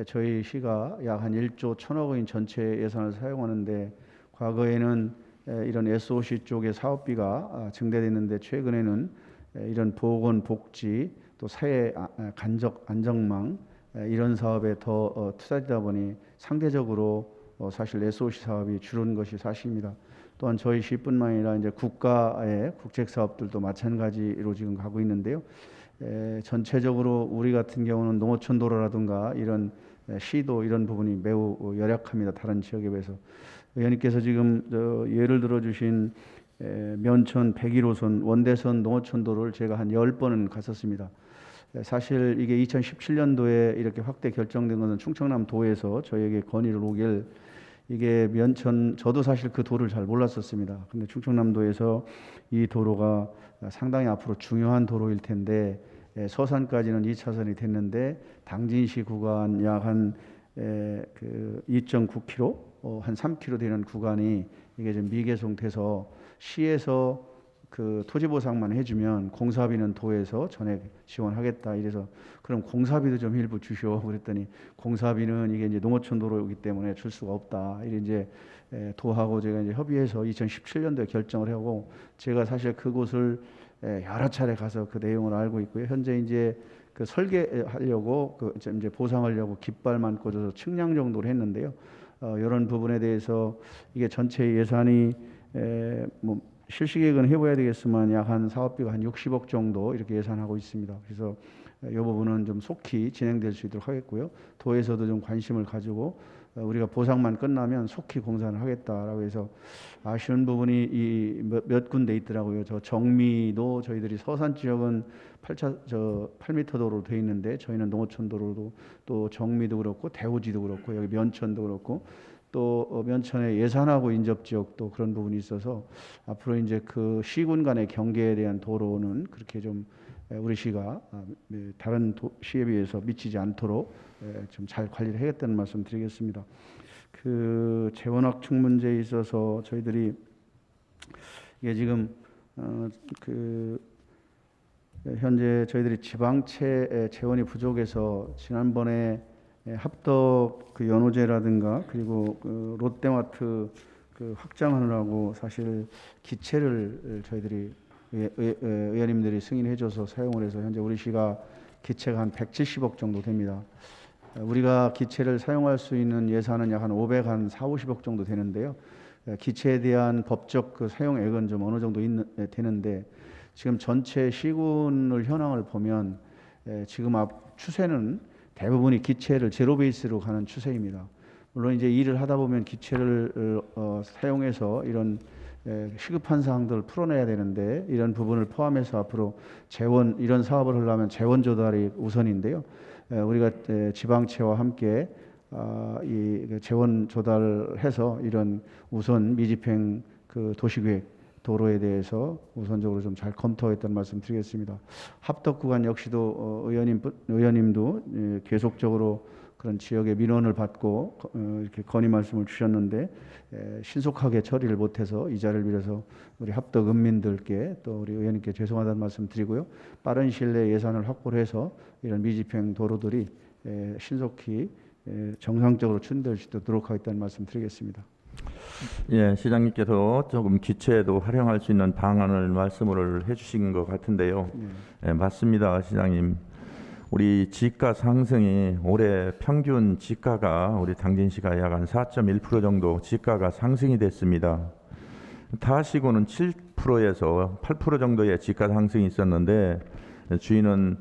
저희 시가 약 한 1조 1천억 원 전체 예산을 사용하는데 과거에는 이런 SOC 쪽의 사업비가 증대됐는데 최근에는 이런 보건 복지 또 사회 간접 안정망 이런 사업에 더 투자되다 보니 상대적으로 사실 SOC 사업이 줄은 것이 사실입니다. 또한 저희 시뿐만 아니라 이제 국가의 국책 사업들도 마찬가지로 지금 가고 있는데요. 전체적으로 우리 같은 경우는 농어촌도로라든가 이런 시도 이런 부분이 매우 열악합니다. 다른 지역에 비해서. 의원님께서 지금 예를 들어 주신 면천 101호선 원대선 농어촌도로를 제가 한 10번은 갔었습니다. 사실 이게 2017년도에 이렇게 확대 결정된 것은 충청남도에서 저희에게 건의를 오길 이게 면천 저도 사실 그 도를 잘 몰랐었습니다. 근데 충청남도에서 이 도로가 상당히 앞으로 중요한 도로일 텐데 서산까지는 2차선이 됐는데 당진시 구간 약 한 2.9km 한 3km 되는 구간이 이게 좀 미개송돼서 시에서 그 토지 보상만 해주면 공사비는 도에서 전액 지원하겠다. 이래서 그럼 공사비도 좀 일부 주시오. 그랬더니 공사비는 이게 이제 농어촌 도로이기 때문에 줄 수가 없다. 이래 이제 도하고 제가 이제 협의해서 2017년도에 결정을 하고 제가 사실 그곳을 여러 차례 가서 그 내용을 알고 있고요. 현재 이제 그 설계하려고 그 이제 보상하려고 깃발만 꽂아서 측량 정도로 했는데요. 이런 부분에 대해서 이게 전체 예산이 뭐 실시계획은 해봐야 되겠지만 약 한 사업비가 한 60억 정도 이렇게 예산하고 있습니다. 그래서 이 부분은 좀 속히 진행될 수 있도록 하겠고요. 도에서도 좀 관심을 가지고 우리가 보상만 끝나면 속히 공사를 하겠다라고 해서 아쉬운 부분이 몇 군데 있더라고요. 저 정미도 저희들이 서산 지역은 8m 도로로 돼 있는데 저희는 농어촌 도로도 또 정미도 그렇고 대우지도 그렇고 여기 면천도 그렇고 또 면천의 예산하고 인접 지역도 그런 부분이 있어서 앞으로 이제 그 시군 간의 경계에 대한 도로는 그렇게 좀 우리 시가 다른 시에 비해서 미치지 않도록 좀 잘 관리를 해야겠다는 말씀 드리겠습니다. 그 재원확충 문제에 있어서 저희들이 이게 지금 그 현재 저희들이 지방채 재원이 부족해서 지난번에 합덕 그 연호제라든가 그리고 그 롯데마트 그 확장하느라고 사실 기체를 저희들이 의원님들이 승인해줘서 사용을 해서 현재 우리 시가 기체가 한 170억 정도 됩니다. 우리가 기체를 사용할 수 있는 예산은 약 한 50억 정도 되는데요. 기체에 대한 법적 그 사용액은 좀 어느 정도 되는데 지금 전체 시군을 현황을 보면 지금 앞 추세는 대부분이 기체를 제로 베이스로 가는 추세입니다. 물론 이제 일을 하다 보면 기체를 사용해서 이런 시급한 사항들을 풀어내야 되는데 이런 부분을 포함해서 앞으로 재원 이런 사업을 하려면 재원 조달이 우선인데요. 우리가 지방채와 함께 이 재원 조달해서 이런 우선 미집행 그 도시계획 도로에 대해서 우선적으로 좀 잘 검토하겠다는 말씀 드리겠습니다. 합덕 구간 역시도 의원님도 계속적으로 그런 지역의 민원을 받고 이렇게 건의 말씀을 주셨는데 신속하게 처리를 못해서 이 자리를 빌어서 우리 합덕 은민들께 또 우리 의원님께 죄송하다는 말씀 드리고요. 빠른 시일 내에 예산을 확보를 해서 이런 미집행 도로들이 신속히 정상적으로 추진될 수 있도록 하겠다는 말씀 드리겠습니다. 예, 시장님께서 조금 기체도 활용할 수 있는 방안을 말씀을 해주신 것 같은데요. 예, 맞습니다, 시장님. 우리 지가 상승이 올해 평균 지가가 우리 당진시가 약 한 4.1% 정도 지가가 상승이 됐습니다. 타시고는 7%에서 8% 정도의 지가 상승이 있었는데 주인은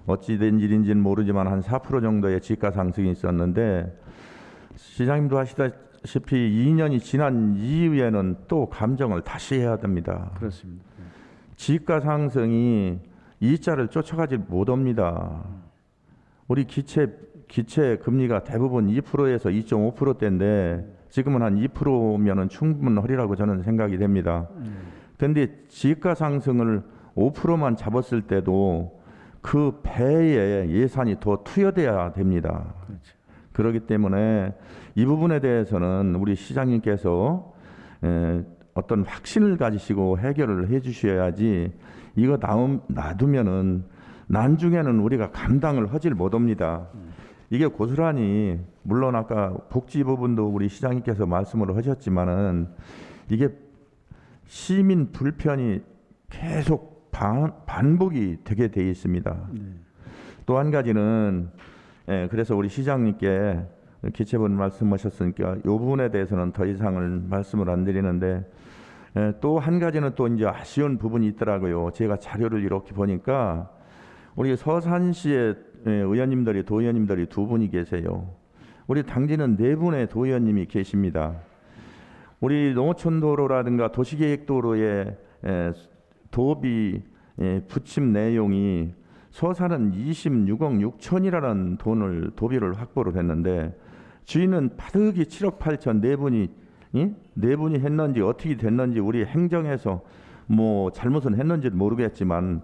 어찌된 일인지는 모르지만 한 4% 정도의 지가 상승이 있었는데 시장님도 아시다시피 2년이 지난 이후에는 또 감정을 다시 해야 됩니다. 그렇습니다. 지가 상승이 이자를 쫓아가지 못합니다. 우리 기체 금리가 대부분 2%에서 2.5%대인데 지금은 한 2%면은 충분하리라고 저는 생각이 됩니다. 그런데 지가 상승을 5%만 잡았을 때도 그 배에 예산이 더 투여돼야 됩니다. 그렇죠. 그렇기 때문에 이 부분에 대해서는 우리 시장님께서 어떤 확신을 가지시고 해결을 해 주셔야지 이거 놔두면은 나중에는 우리가 감당을 하질 못합니다. 이게 고스란히 물론 아까 복지 부분도 우리 시장님께서 말씀을 하셨지만은 이게 시민 불편이 계속 반복이 되게 돼 있습니다. 또 한 가지는 그래서 우리 시장님께 기체분 말씀하셨으니까 이 부분에 대해서는 더 이상을 말씀을 안 드리는데 또 한 가지는 또 이제 아쉬운 부분이 있더라고요. 제가 자료를 이렇게 보니까 우리 서산시의 의원님들이 도의원님들이 2분이 계세요. 우리 당진은 4분의 도의원님이 계십니다. 우리 농어촌도로라든가 도시계획도로의 도비 부침 내용이 서산은 26억 6천이라는 도비를 확보를 했는데 주인은 바득이 7억 8천 4분이 했는지 어떻게 됐는지 우리 행정에서 뭐 잘못은 했는지도 모르겠지만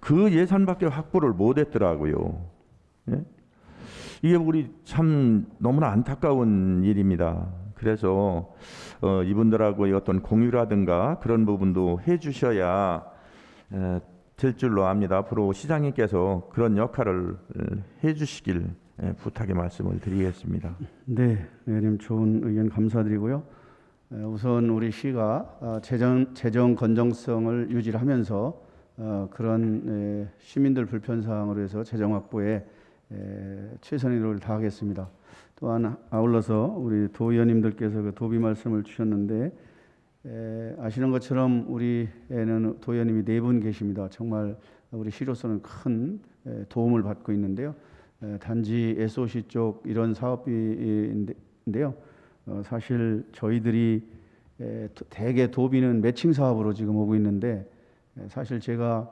그 예산밖에 확보를 못했더라고요. 예? 이게 우리 참 너무나 안타까운 일입니다. 그래서 이분들하고의 어떤 공유라든가 그런 부분도 해주셔야 될 줄로 압니다. 앞으로 시장님께서 그런 역할을 해주시길 부탁의 말씀을 드리겠습니다. 네, 의원님 좋은 의견 감사드리고요. 우선 우리 시가 재정 건정성을 유지하면서 그런 시민들 불편 사항으로 해서 재정 확보에 최선의 노력을 다하겠습니다. 또한 아울러서 우리 도의원님들께서 그 도비 말씀을 주셨는데 아시는 것처럼 우리에는 도의원님이 4분 계십니다. 정말 우리 시로서는 큰 도움을 받고 있는데요. 단지 SOC 쪽 이런 사업비인데요. 사실 저희들이 대개 도비는 매칭 사업으로 지금 오고 있는데 사실 제가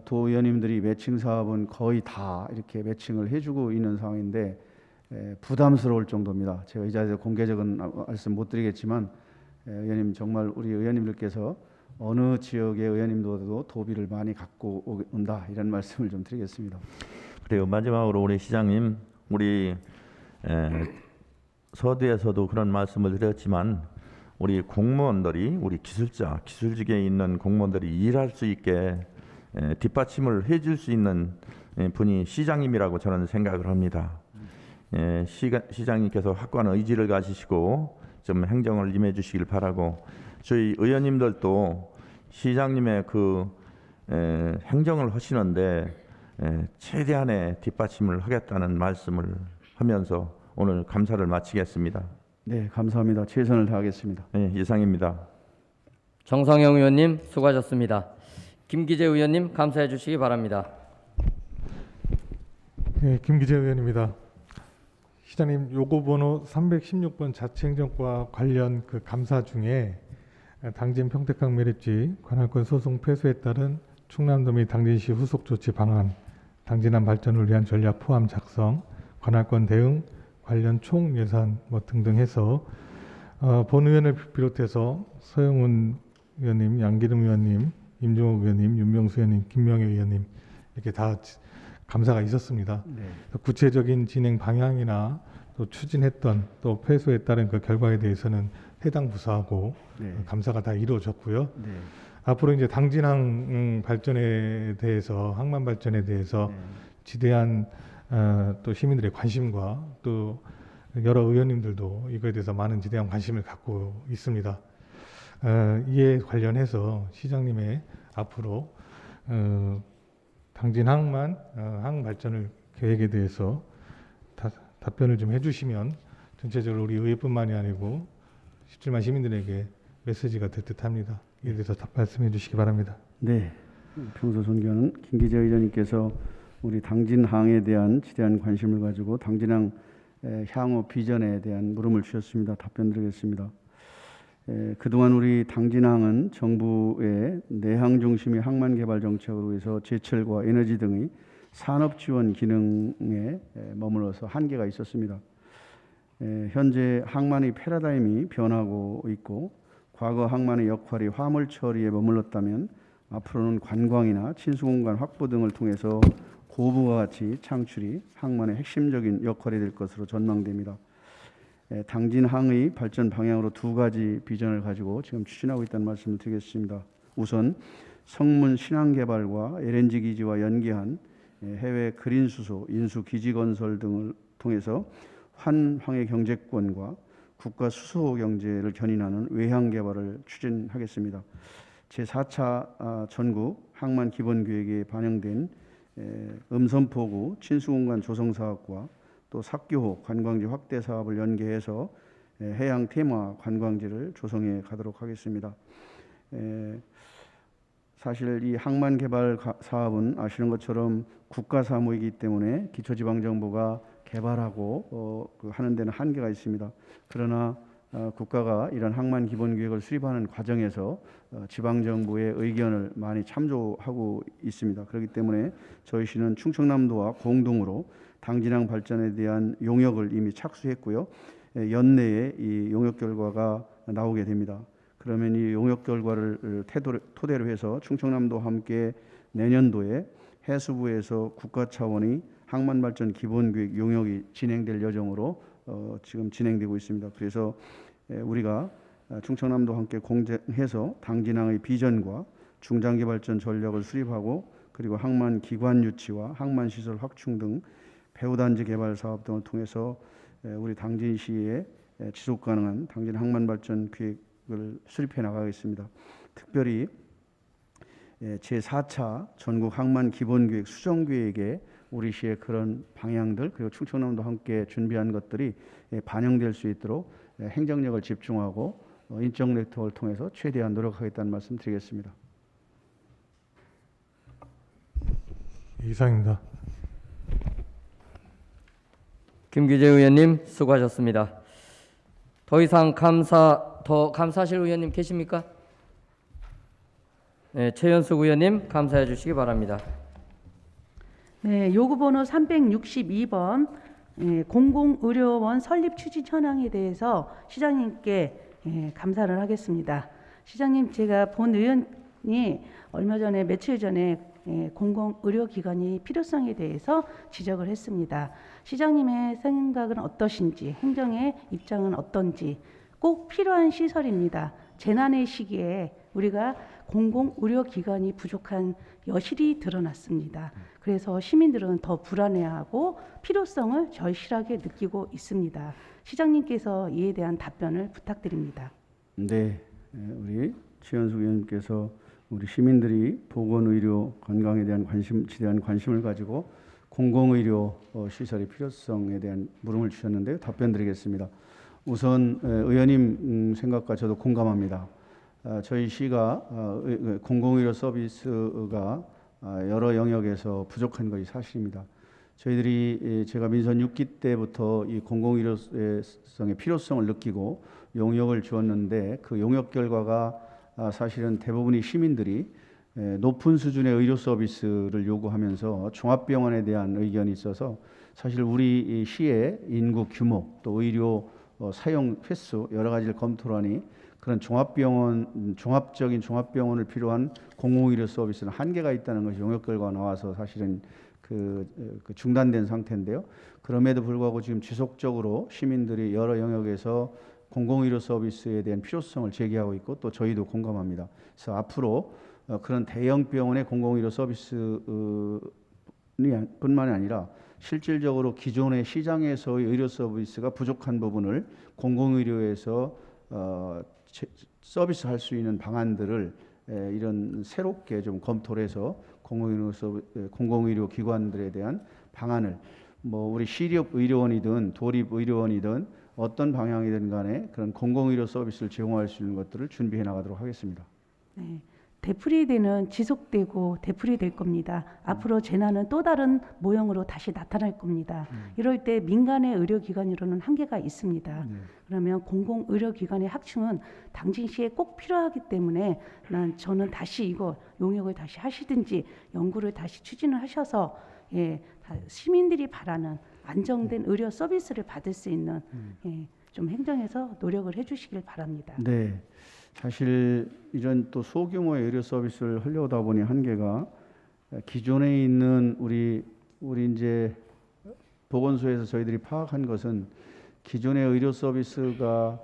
도의원님들이 매칭 사업은 거의 다 이렇게 매칭을 해주고 있는 상황인데 부담스러울 정도입니다. 제가 이 자리에서 공개적인 말씀 못 드리겠지만 의원님 정말 우리 의원님들께서 어느 지역의 의원님들도 도비를 많이 갖고 온다 이런 말씀을 좀 드리겠습니다. 그래요. 마지막으로 우리 시장님 우리 서두에서도 그런 말씀을 드렸지만 우리 공무원들이 우리 기술직에 있는 공무원들이 일할 수 있게 뒷받침을 해줄 수 있는 분이 시장님이라고 저는 생각을 합니다. 시장님께서 확고한 의지를 가지시고 좀 행정을 임해 주시길 바라고 저희 의원님들도 시장님의 그 행정을 하시는데 최대한의 뒷받침을 하겠다는 말씀을 하면서 오늘 감사를 마치겠습니다. 네, 감사합니다. 최선을 다하겠습니다. 네, 이상입니다. 정성영 의원님 수고하셨습니다. 김기재 의원님 감사해 주시기 바랍니다. 네, 김기재 의원입니다. 시장님, 요구번호 316번 자치행정과 관련 그 감사 중에 당진 평택항 매립지 관할권 소송 패소에 따른 충남도 및 당진시 후속 조치 방안, 당진항 발전을 위한 전략 포함 작성, 관할권 대응 관련 총 예산 뭐 등등 해서 본 의원을 비롯해서 서영훈 의원님, 양기름 의원님, 임종욱 의원님, 윤명수 의원님, 김명애 의원님 이렇게 다 감사가 있었습니다. 네. 구체적인 진행 방향이나 또 추진했던 또 패소에 따른 그 결과에 대해서는 해당 부서하고 네. 감사가 다 이루어졌고요. 네. 앞으로 이제 당진항 발전에 대해서 항만 발전에 대해서 네. 지대한 또 시민들의 관심과 또 여러 의원님들도 이거에 대해서 많은 지대한 관심을 갖고 있습니다. 이에 관련해서 시장님의 앞으로 당진항만 항 발전을 계획에 대해서 답변을 좀 해주시면 전체적으로 우리 의회뿐만이 아니고 17만 시민들에게 메시지가 될 듯합니다. 이에 대해서 말씀해 주시기 바랍니다. 네, 평소 존경하는 김기재 의원님께서 우리 당진항에 대한 지대한 관심을 가지고 당진항 향후 비전에 대한 물음을 주셨습니다. 답변드리겠습니다. 그동안 우리 당진항은 정부의 내항 중심의 항만 개발 정책으로 해서 제철과 에너지 등의 산업 지원 기능에 머물러서 한계가 있었습니다. 현재 항만의 패러다임이 변하고 있고 과거 항만의 역할이 화물 처리에 머물렀다면 앞으로는 관광이나 친수공간 확보 등을 통해서 고부가 가치 창출이 항만의 핵심적인 역할이 될 것으로 전망됩니다. 당진항의 발전 방향으로 두 가지 비전을 가지고 지금 추진하고 있다는 말씀을 드리겠습니다. 우선 성문 신항 개발과 LNG 기지와 연계한 해외 그린 수소, 인수 기지 건설 등을 통해서 환황의 경제권과 국가 수소 경제를 견인하는 외항 개발을 추진하겠습니다. 제4차 전국 항만 기본 계획에 반영된 음선포구 친수공간 조성 사업과 또 삭교호 관광지 확대 사업을 연계해서 해양 테마 관광지를 조성해 가도록 하겠습니다. 사실 이 항만 개발 사업은 아시는 것처럼 국가 사무이기 때문에 기초지방정부가 개발하고 하는 데는 한계가 있습니다. 그러나 국가가 이런 항만 기본 계획을 수립하는 과정에서 지방정부의 의견을 많이 참조하고 있습니다. 그렇기 때문에 저희 시는 충청남도와 공동으로 당진항 발전에 대한 용역을 이미 착수했고요. 연내에 이 용역 결과가 나오게 됩니다. 그러면 이 용역 결과를 토대로 해서 충청남도와 함께 내년도에 해수부에서 국가 차원의 항만 발전 기본 계획 용역이 진행될 예정으로 지금 진행되고 있습니다. 그래서 우리가 충청남도와 함께 공정해서 당진항의 비전과 중장기 발전 전략을 수립하고 그리고 항만 기관 유치와 항만 시설 확충 등 배후단지 개발 사업 등을 통해서 우리 당진시에 지속 가능한 당진 항만 발전 계획을 수립해 나가겠습니다. 특별히 제4차 전국 항만 기본 계획 수정 계획에 우리 시의 그런 방향들 그리고 충청남도 함께 준비한 것들이 반영될 수 있도록 행정력을 집중하고 인적 네트워크를 통해서 최대한 노력하겠다는 말씀 드리겠습니다. 이상입니다. 김규재 의원님 수고하셨습니다. 더 이상 감사하실 의원님 계십니까? 네, 최연숙 의원님 감사해 주시기 바랍니다. 네, 요구번호 362번 공공의료원 설립 추진 현황에 대해서 시장님께 감사를 하겠습니다. 시장님, 제가 본 의원이 얼마 전에 며칠 전에 공공의료기관의 필요성에 대해서 지적을 했습니다. 시장님의 생각은 어떠신지, 행정의 입장은 어떤지 꼭 필요한 시설입니다. 재난의 시기에 우리가 공공의료기관이 부족한 여실히 드러났습니다. 그래서 시민들은 더 불안해하고 필요성을 절실하게 느끼고 있습니다. 시장님께서 이에 대한 답변을 부탁드립니다. 네, 우리 최연숙 의원님께서 우리 시민들이 보건의료 건강에 대한 지대한 관심을 가지고 공공의료 시설의 필요성에 대한 물음을 주셨는데요. 답변 드리겠습니다. 우선 의원님 생각과 저도 공감합니다. 저희 시가 공공의료 서비스가 여러 영역에서 부족한 것이 사실입니다. 저희들이 제가 민선 6기 때부터 이 공공의료성의 필요성을 느끼고 용역을 주었는데 그 용역 결과가 사실은 대부분의 시민들이 높은 수준의 의료 서비스를 요구하면서 종합병원에 대한 의견이 있어서 사실 우리 시의 인구 규모 또 의료 사용 횟수 여러 가지를 검토하니 그런 종합적인 종합병원을 필요한 공공의료 서비스는 한계가 있다는 것이 용역 결과가 나와서 사실은 그 중단된 상태인데요. 그럼에도 불구하고 지금 지속적으로 시민들이 여러 영역에서 공공의료 서비스에 대한 필요성을 제기하고 있고 또 저희도 공감합니다. 그래서 앞으로 그런 대형 병원의 공공의료 서비스뿐만이 아니라 실질적으로 기존의 시장에서의 의료 서비스가 부족한 부분을 공공의료에서 서비스할 수 있는 방안들을 이런 새롭게 좀 검토를 해서 공공의료 기관들에 대한 방안을 뭐 우리 시립 의료원이든 도립 의료원이든 어떤 방향이든 간에 그런 공공의료 서비스를 제공할 수 있는 것들을 준비해 나가도록 하겠습니다. 네, 되풀이되는 지속되고 되풀이될 겁니다. 앞으로 재난은 또 다른 모형으로 다시 나타날 겁니다. 이럴 때 민간의 의료기관으로는 한계가 있습니다. 그러면 공공의료기관의 확충은 당진시에 꼭 필요하기 때문에 저는 다시 이거 용역을 다시 하시든지 연구를 다시 추진을 하셔서 시민들이 바라는 안정된 의료 서비스를 받을 수 있는 좀 행정에서 노력을 해주시길 바랍니다. 네, 사실 이런 또 소규모의 의료 서비스를 하려다 보니 한계가 기존에 있는 우리 이제 보건소에서 저희들이 파악한 것은 기존의 의료 서비스가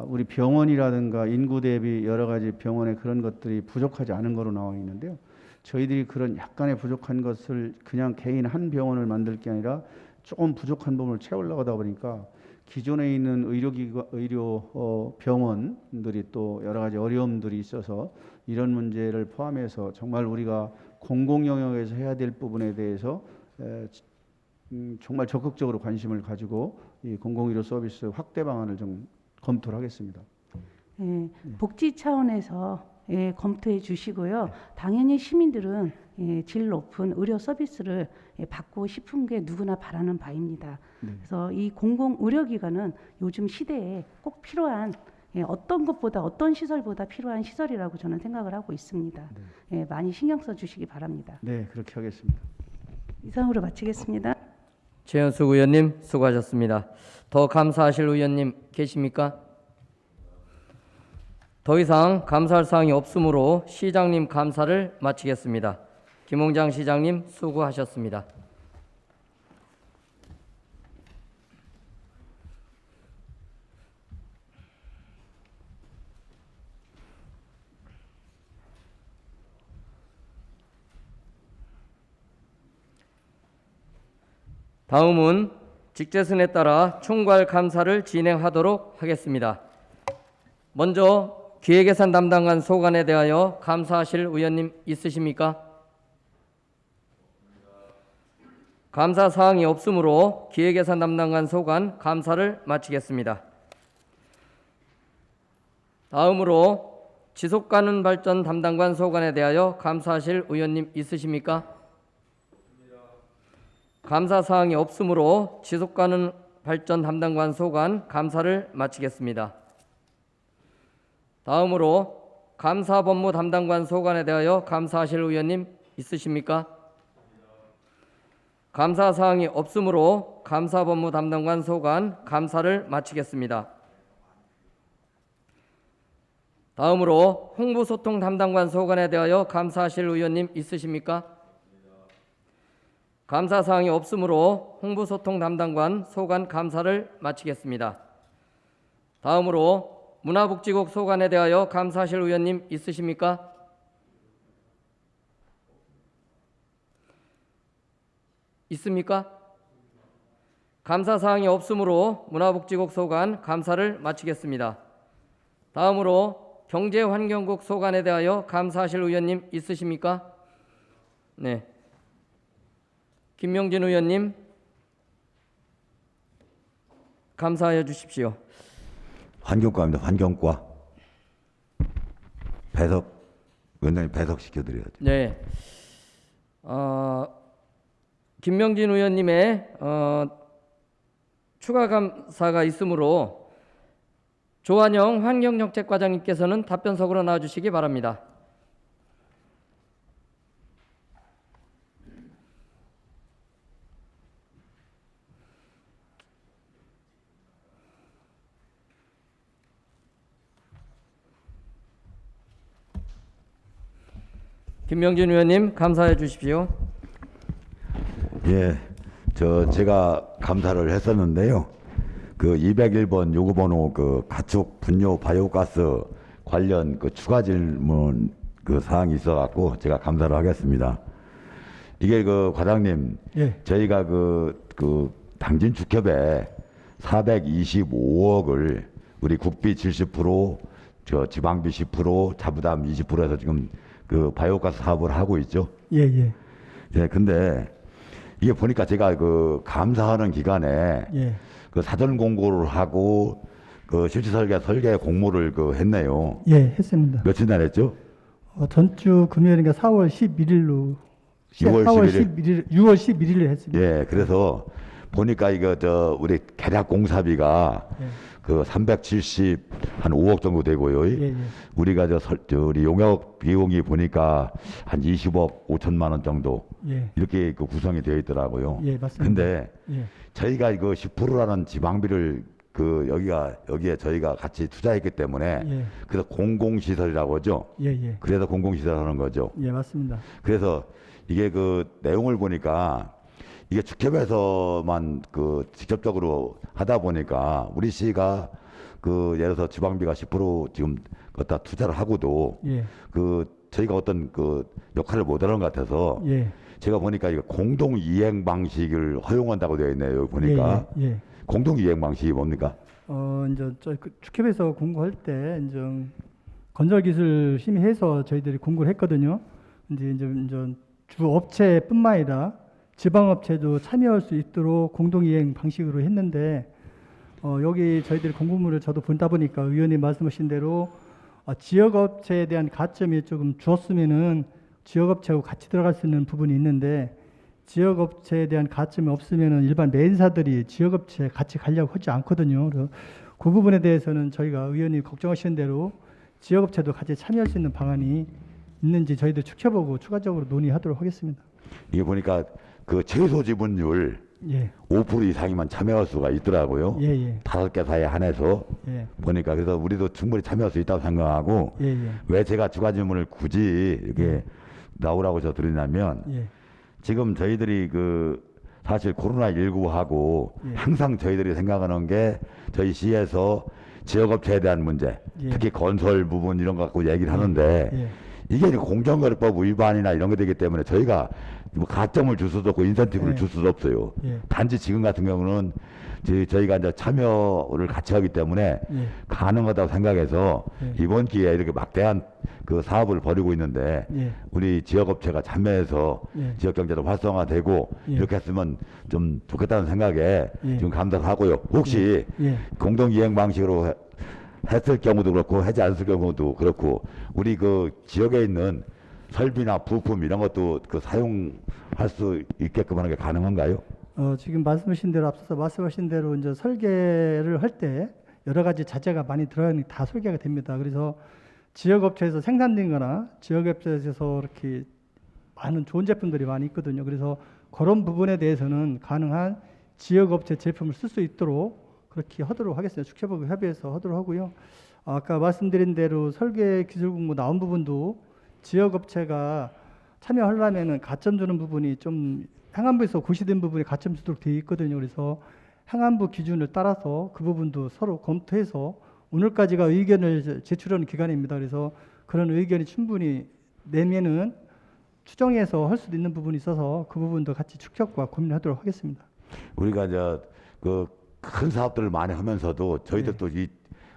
우리 병원이라든가 인구 대비 여러 가지 병원의 그런 것들이 부족하지 않은 거로 나와 있는데요. 저희들이 그런 약간의 부족한 것을 그냥 개인 한 병원을 만들 게 아니라 조금 부족한 부분을 채우려고 하다 보니까 기존에 있는 병원들이 또 여러 가지 어려움들이 있어서 이런 문제를 포함해서 정말 우리가 공공 영역에서 해야 될 부분에 대해서 정말 적극적으로 관심을 가지고 이 공공의료 서비스 확대 방안을 좀 검토를 하겠습니다. 예, 복지 차원에서 검토해 주시고요. 당연히 시민들은 질 높은 의료 서비스를 받고 싶은 게 누구나 바라는 바입니다. 네. 그래서 이 공공 의료기관은 요즘 시대에 꼭 필요한 어떤 것보다 어떤 시설보다 필요한 시설이라고 저는 생각을 하고 있습니다. 많이 신경 써 주시기 바랍니다. 네, 그렇게 하겠습니다. 이상으로 마치겠습니다. 최현숙 의원님 수고하셨습니다. 더 감사하실 의원님 계십니까? 더 이상 감사할 사항이 없으므로 시장님 감사를 마치겠습니다. 김홍장 시장님 수고하셨습니다. 다음은 직제순에 따라 총괄 감사를 진행하도록 하겠습니다. 먼저 기획예산 담당관 소관에 대하여 감사하실 의원님 있으십니까? 감사 사항이 없으므로 기획예산 담당관 소관 감사를 마치겠습니다. 다음으로 지속가능 발전 담당관 소관에 대하여 감사하실 의원님 있으십니까? 감사 사항이 없으므로 지속가능 발전 담당관 소관 감사를 마치겠습니다. 다음으로 감사법무 담당관 소관에 대하여 감사하실 의원님 있으십니까? 감사 사항이 없으므로 감사법무 담당관 소관 감사를 마치겠습니다. 다음으로 홍보소통 담당관 소관에 대하여 감사하실 의원님 있으십니까? 감사 사항이 없으므로 홍보소통 담당관 소관 감사를 마치겠습니다. 다음으로 문화복지국 소관에 대하여 감사하실 의원님 있으십니까? 있습니까? 감사 사항이 없으므로 문화복지국 소관 감사를 마치겠습니다. 다음으로 경제환경국 소관에 대하여 감사하실 의원님 있으십니까? 네. 김명진 의원님 감사해 주십시오. 환경과입니다. 환경과 위원장님 배석시켜드려야죠. 네. 김명진 의원님의 추가 감사가 있으므로 조한영 환경정책과장님께서는 답변석으로 나와주시기 바랍니다. 김명진 의원님 감사해 주십시오. 예, 제가 감사를 했었는데요. 그 201번 요구번호 그 가축 분뇨 바이오가스 관련 그 추가 질문 그 사항이 있어갖고 제가 감사를 하겠습니다. 이게 그 과장님, 예. 저희가 그 당진 축협에 425억을 우리 국비 70%, 지방비 10%, 자부담 20%에서 지금 그 바이오가스 사업을 하고 있죠. 예, 예. 예, 근데 이게 보니까 제가 그 감사하는 기간에 예. 그 사전 공고를 하고 그 실시 설계 공모를 그 했네요. 예, 했습니다. 며칠 날 했죠? 전주 금요일인가 4월 11일로 6월 6월 11일에 했습니다. 예, 그래서 보니까 이거 우리 계략 공사비가 예. 그 370한5억 정도 되고요. 예, 예. 우리가 우리 용역 비용이 보니까 한 20억 5천만 원 정도 예. 이렇게 그 구성이 되어 있더라고요. 예, 맞습니다. 근데 예. 저희가 이거 10%라는 지방비를 여기에 저희가 같이 투자했기 때문에 예. 그래서 공공시설이라고 하죠. 예, 예. 그래서 공공시설 하는 거죠. 예, 맞습니다. 그래서 이게 그 내용을 보니까 이게 축협에서만 그 직접적으로 하다 보니까 우리 시가 그 예를 들어서 지방비가 10% 지금 갖다 투자를 하고도 예. 그 저희가 어떤 그 역할을 못하는 것 같아서 예. 제가 보니까 이거 공동 이행 방식을 허용한다고 되어 있네요. 여기 보니까 예, 예. 공동 이행 방식이 뭡니까? 이제 그 축협에서 공고할 때 이제 건설기술 심의해서 저희들이 공고를 했거든요. 이제 주 업체뿐만 아니라 지방업체도 참여할 수 있도록 공동이행 방식으로 했는데 여기 저희들이 공고문을 저도 보다 보니까 의원님 말씀하신 대로 지역업체에 대한 가점이 조금 주었으면은 지역업체하고 같이 들어갈 수 있는 부분이 있는데 지역업체에 대한 가점이 없으면은 일반 매인사들이 지역업체에 같이 가려고 하지 않거든요. 그래서 그 부분에 대해서는 저희가 의원님 걱정하시는 대로 지역업체도 같이 참여할 수 있는 방안이 있는지 저희들 축협하고 추가적으로 논의하도록 하겠습니다. 이게 보니까 그 최소 지분율 예, 5% 이상이만 참여할 수가 있더라고요. 예, 예, 5개 사에 한해서 예, 보니까 그래서 우리도 충분히 참여할 수 있다고 생각하고 예, 예, 왜 제가 주가 질문을 굳이 이렇게 나오라고 저 드리냐면 예, 지금 저희들이 그 사실 코로나19하고 예. 항상 저희들이 생각하는 게 저희 시에서 지역업체에 대한 문제, 예. 특히 건설 부분 이런 거 갖고 얘기를 하는데 예, 이게 이제 공정거래법 위반이나 이런 게 되기 때문에 저희가 뭐 가점을 줄 수도 없고 인센티브를 예. 줄 수도 없어요. 예. 단지 지금 같은 경우는 저희가 이제 참여를 같이 하기 때문에 예. 가능하다고 생각해서 예. 이번 기회에 이렇게 막대한 그 사업을 벌이고 있는데 예. 우리 지역업체가 참여해서 예. 지역경제도 활성화되고 예. 이렇게 했으면 좀 좋겠다는 생각에 예. 지금 감사를 하고요. 혹시 예. 공동이행 방식으로 했을 경우도 그렇고 하지 않을 경우도 그렇고 우리 그 지역에 있는 설비나 부품 이런 것도 그 사용할 수 있게끔 하는 게 가능한가요? 지금 말씀하신 대로 앞서서 말씀하신 대로 이제 설계를 할 때 여러 가지 자재가 많이 들어가니 다 설계가 됩니다. 그래서 지역업체에서 생산된 거나 지역업체에서 이렇게 많은 좋은 제품들이 많이 있거든요. 그래서 그런 부분에 대해서는 가능한 지역업체 제품을 쓸 수 있도록 그렇게 하도록 하겠습니다. 축협하고 협의해서 하도록 하고요. 아까 말씀드린 대로 설계 기술 공모 나온 부분도 지역업체가 참여하려면은 가점 주는 부분이 좀 행안부에서 고시된 부분이 가점 주도록 되어 있거든요. 그래서 행안부 기준을 따라서 그 부분도 서로 검토해서 오늘까지가 의견을 제출하는 기간입니다. 그래서 그런 의견이 충분히 내면은 추정해서 할 수도 있는 부분이 있어서 그 부분도 같이 축협과 고민하도록 하겠습니다. 우리가 이제 그 큰 사업들을 많이 하면서도 저희들도 이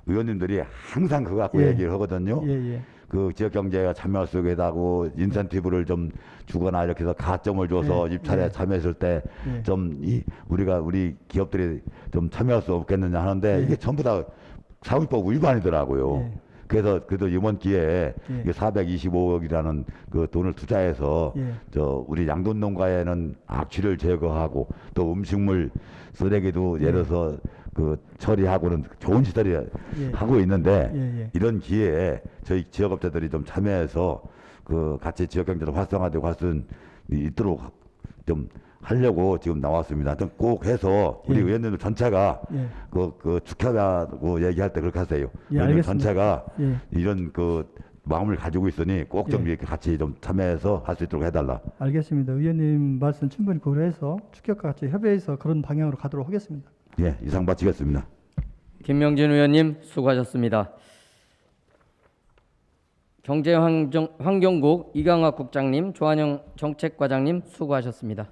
의원님들이 항상 그거 갖고 예. 얘기를 하거든요. 예, 예. 그 지역 경제가 참여할 수 있게 하고 인센티브를 좀 주거나 이렇게 해서 가점을 줘서 예. 입찰에 예. 참여했을 때 예. 좀 우리 기업들이 좀 참여할 수 없겠느냐 하는데 예. 이게 전부 다 사업법 위반이더라고요. 예. 그래서 그래도 이번 기회에 예. 이게 425억이라는 그 돈을 투자해서 예. 우리 양돈 농가에는 악취를 제거하고 또 음식물 쓰레기도 예를 들어서 그 처리하고는 좋은 시설이 예. 하고 있는데 예, 예. 이런 기회에 저희 지역업체들이 좀 참여해서 그 같이 지역 경제도 활성화되고 할 수 있도록 좀 하려고 지금 나왔습니다. 하여튼 꼭 해서 우리 예. 의원님들 전체가 예. 그 축협하고 얘기할 때 그렇게 하세요. 예, 의원님 알겠습니다. 전체가 예. 이런 그 마음을 가지고 있으니 꼭 좀 예. 이렇게 같이 좀 참여해서 할 수 있도록 해달라. 알겠습니다. 의원님 말씀 충분히 고려해서 축협과 같이 협의해서 그런 방향으로 가도록 하겠습니다. 예, 이상 마치겠습니다. 김명진 의원님 수고하셨습니다. 경제환경국 이강학 국장님, 조한영 정책과장님 수고하셨습니다.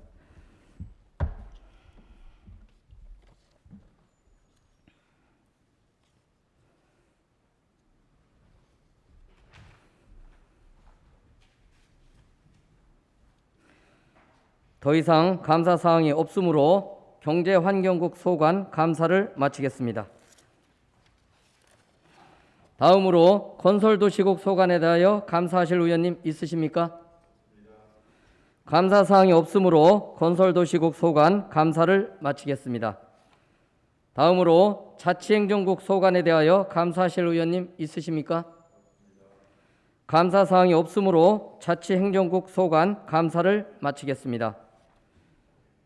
더 이상 감사 사항이 없으므로 경제환경국 소관 감사를 마치겠습니다. 다음으로 건설도시국 소관에 대하여 감사하실 의원님 있으십니까? 감사 사항이 없으므로 건설도시국 소관 감사를 마치겠습니다. 다음으로 자치행정국 소관에 대하여 감사하실 의원님 있으십니까? 감사 사항이 없으므로 자치행정국 소관 감사를 마치겠습니다.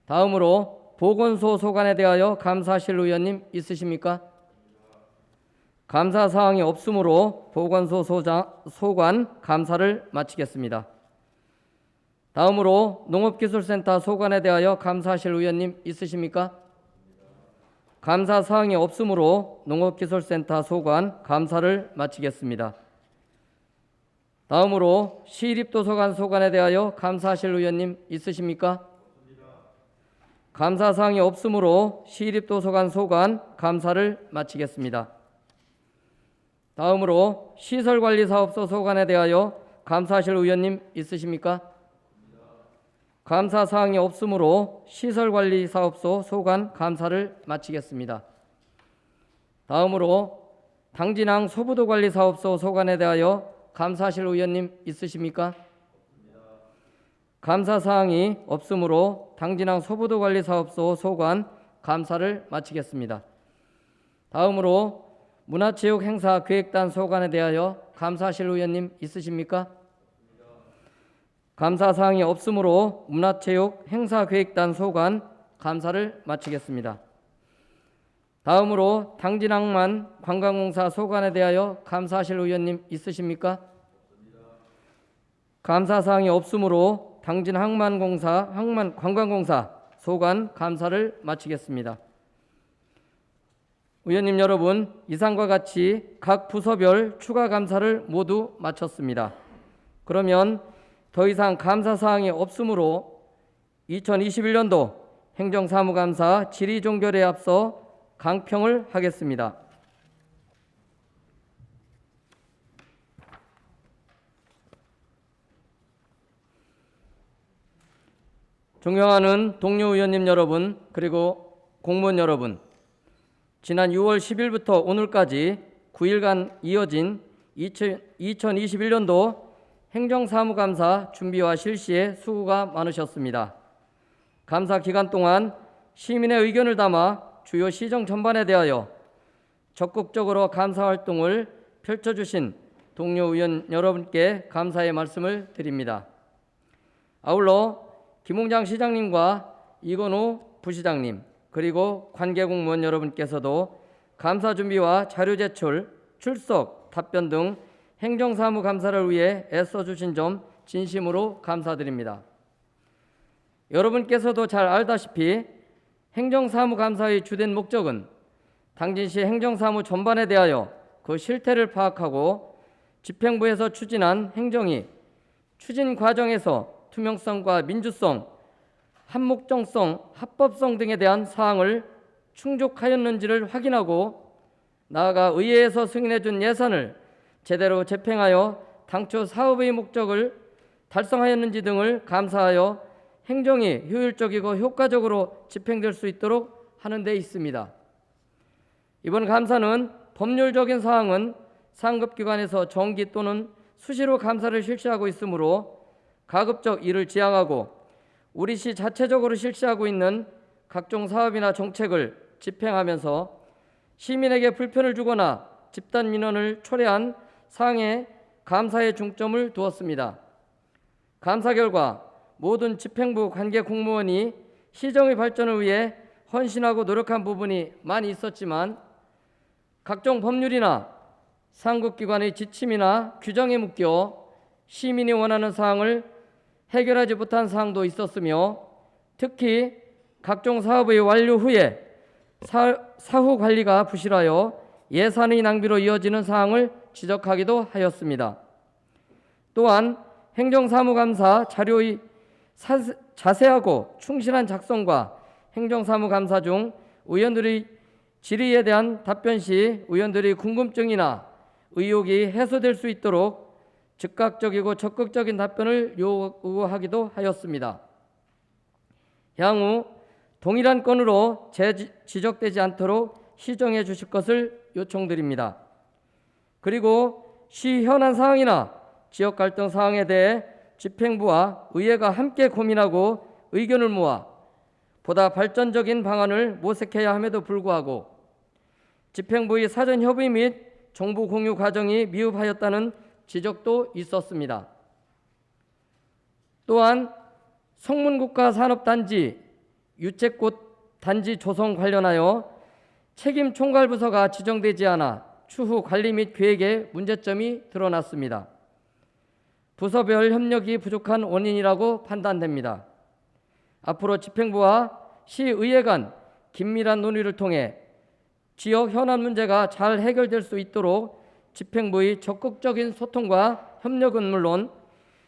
다음으로 보건소 소관에 대하여 감사하실 의원님 있으십니까? 감사 사항이 없으므로 보건소 소관 감사를 마치겠습니다. 다음으로 농업기술센터 소관에 대하여 감사하실 의원님 있으십니까? 감사 사항이 없으므로 농업기술센터 소관 감사를 마치겠습니다. 다음으로 시립도서관 소관에 대하여 감사하실 의원님 있으십니까? 감사 사항이 없으므로 시립도서관 소관 감사를 마치겠습니다. 다음으로 시설관리사업소 소관에 대하여 감사하실 의원님 있으십니까? 감사 사항이 없으므로 시설관리사업소 소관 감사를 마치겠습니다. 다음으로 당진항 소부도관리사업소 소관에 대하여 감사하실 의원님 있으십니까? 감사 사항이 없으므로 당진항 소부도관리사업소 소관 감사를 마치겠습니다. 다음으로 문화체육행사기획단 소관에 대하여 감사하실 의원님 있으십니까? 감사 사항이 없으므로 문화체육행사기획단 소관 감사를 마치겠습니다. 다음으로 당진항만 관광공사 소관에 대하여 감사하실 의원님 있으십니까? 감사 사항이 없으므로 당진항만공사 관광공사 소관 감사를 마치겠습니다. 의원님 여러분, 이상과 같이 각 부서별 추가 감사를 모두 마쳤습니다. 그러면 더 이상 감사 사항이 없으므로 2021년도 행정사무감사 질의종결에 앞서 강평을 하겠습니다. 존경하는 동료 의원님 여러분, 그리고 공무원 여러분, 지난 6월 10일부터 오늘까지 9일간 이어진 2021년도 행정사무감사 준비와 실시에 수고가 많으셨습니다. 감사 기간 동안 시민의 의견을 담아 주요 시정 전반에 대하여 적극적으로 감사 활동을 펼쳐주신 동료 의원 여러분께 감사의 말씀을 드립니다. 아울러 김홍장 시장님과 이건우 부시장님 그리고 관계공무원 여러분께서도 감사 준비와 자료 제출, 출석, 답변 등 행정사무 감사를 위해 애써주신 점 진심으로 감사드립니다. 여러분께서도 잘 알다시피 행정사무 감사의 주된 목적은 당진시 행정사무 전반에 대하여 그 실태를 파악하고 집행부에서 추진한 행정이 추진 과정에서 투명성과 민주성, 합목적성, 합법성 등에 대한 사항을 충족하였는지를 확인하고 나아가 의회에서 승인해준 예산을 제대로 집행하여 당초 사업의 목적을 달성하였는지 등을 감사하여 행정이 효율적이고 효과적으로 집행될 수 있도록 하는 데 있습니다. 이번 감사는 법률적인 사항은 상급기관에서 정기 또는 수시로 감사를 실시하고 있으므로 가급적 이를 지양하고 우리 시 자체적으로 실시하고 있는 각종 사업이나 정책을 집행하면서 시민에게 불편을 주거나 집단 민원을 초래한 사항에 감사에 중점을 두었습니다. 감사 결과 모든 집행부 관계 공무원이 시정의 발전을 위해 헌신하고 노력한 부분이 많이 있었지만 각종 법률이나 상급기관의 지침이나 규정에 묶여 시민이 원하는 사항을 해결하지 못한 사항도 있었으며 특히 각종 사업의 완료 후에 사후 관리가 부실하여 예산의 낭비로 이어지는 사항을 지적하기도 하였습니다. 또한 행정사무감사 자료의 자세하고 충실한 작성과 행정사무감사 중 의원들의 질의에 대한 답변 시 의원들의 궁금증이나 의혹이 해소될 수 있도록 즉각적이고 적극적인 답변을 요구하기도 하였습니다. 향후 동일한 건으로 재지적되지 않도록 시정해 주실 것을 요청드립니다. 그리고 시 현안 사항이나 지역 갈등 사항에 대해 집행부와 의회가 함께 고민하고 의견을 모아 보다 발전적인 방안을 모색해야 함에도 불구하고 집행부의 사전 협의 및 정보 공유 과정이 미흡하였다는 지적도 있었습니다. 또한 성문국가산업단지 유채꽃 단지 조성 관련하여 책임 총괄부서가 지정되지 않아 추후 관리 및 계획에 문제점이 드러났습니다. 부서별 협력이 부족한 원인이라고 판단됩니다. 앞으로 집행부와 시의회 간 긴밀한 논의를 통해 지역 현안 문제가 잘 해결될 수 있도록 집행부의 적극적인 소통과 협력은 물론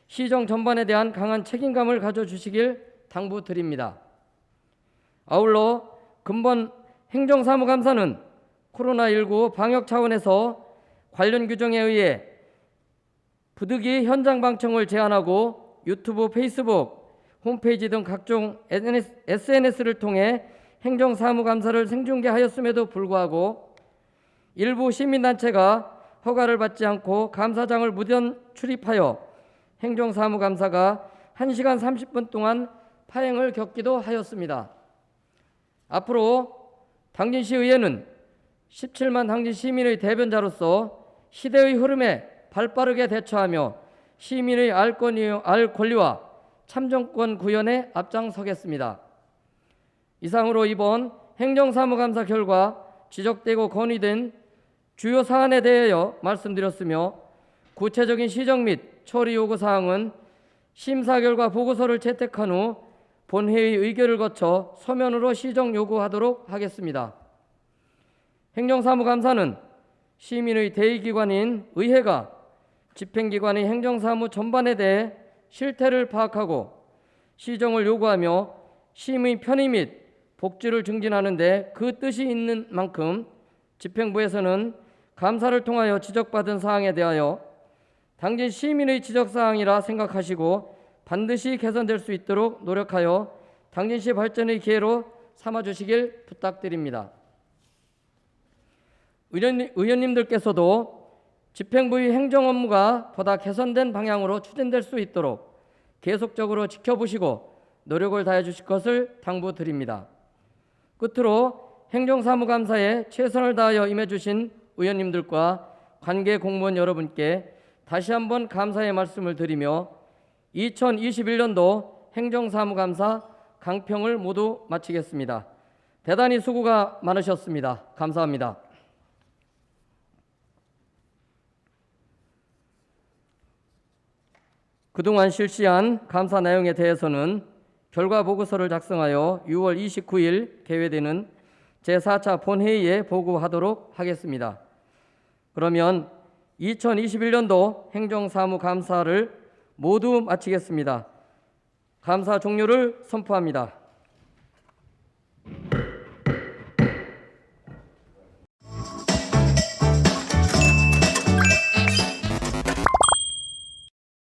시정 전반에 대한 강한 책임감을 가져주시길 당부드립니다. 아울러 근본 행정사무감사는 코로나19 방역 차원에서 관련 규정에 의해 부득이 현장 방청을 제한하고 유튜브, 페이스북, 홈페이지 등 각종 SNS를 통해 행정사무감사를 생중계하였음에도 불구하고 일부 시민단체가 허가를 받지 않고 감사장을 무단 출입하여 행정사무감사가 1시간 30분 동안 파행을 겪기도 하였습니다. 앞으로 당진시의회는 17만 당진 시민의 대변자로서 시대의 흐름에 발빠르게 대처하며 시민의 알 권리와 참정권 구현에 앞장서겠습니다. 이상으로 이번 행정사무감사 결과 지적되고 건의된 주요 사안에 대하여 말씀드렸으며 구체적인 시정 및 처리 요구 사항은 심사 결과 보고서를 채택한 후 본회의 의결을 거쳐 서면으로 시정 요구하도록 하겠습니다. 행정사무감사는 시민의 대의기관인 의회가 집행기관의 행정사무 전반에 대해 실태를 파악하고 시정을 요구하며 시민 편의 및 복지를 증진하는 데 그 뜻이 있는 만큼 집행부에서는 감사를 통하여 지적받은 사항에 대하여 당진 시민의 지적사항이라 생각하시고 반드시 개선될 수 있도록 노력하여 당진시 발전의 기회로 삼아주시길 부탁드립니다. 의원님들께서도 집행부의 행정 업무가 보다 개선된 방향으로 추진될 수 있도록 계속적으로 지켜보시고 노력을 다해 주실 것을 당부드립니다. 끝으로 행정사무감사에 최선을 다하여 임해주신 의원님들과 관계 공무원 여러분께 다시 한번 감사의 말씀을 드리며 2021년도 행정사무감사 강평을 모두 마치겠습니다. 대단히 수고가 많으셨습니다. 감사합니다. 그동안 실시한 감사 내용에 대해서는 결과 보고서를 작성하여 6월 29일 개회되는 제4차 본회의에 보고하도록 하겠습니다. 그러면 2021년도 행정사무감사를 모두 마치겠습니다. 감사 종료를 선포합니다.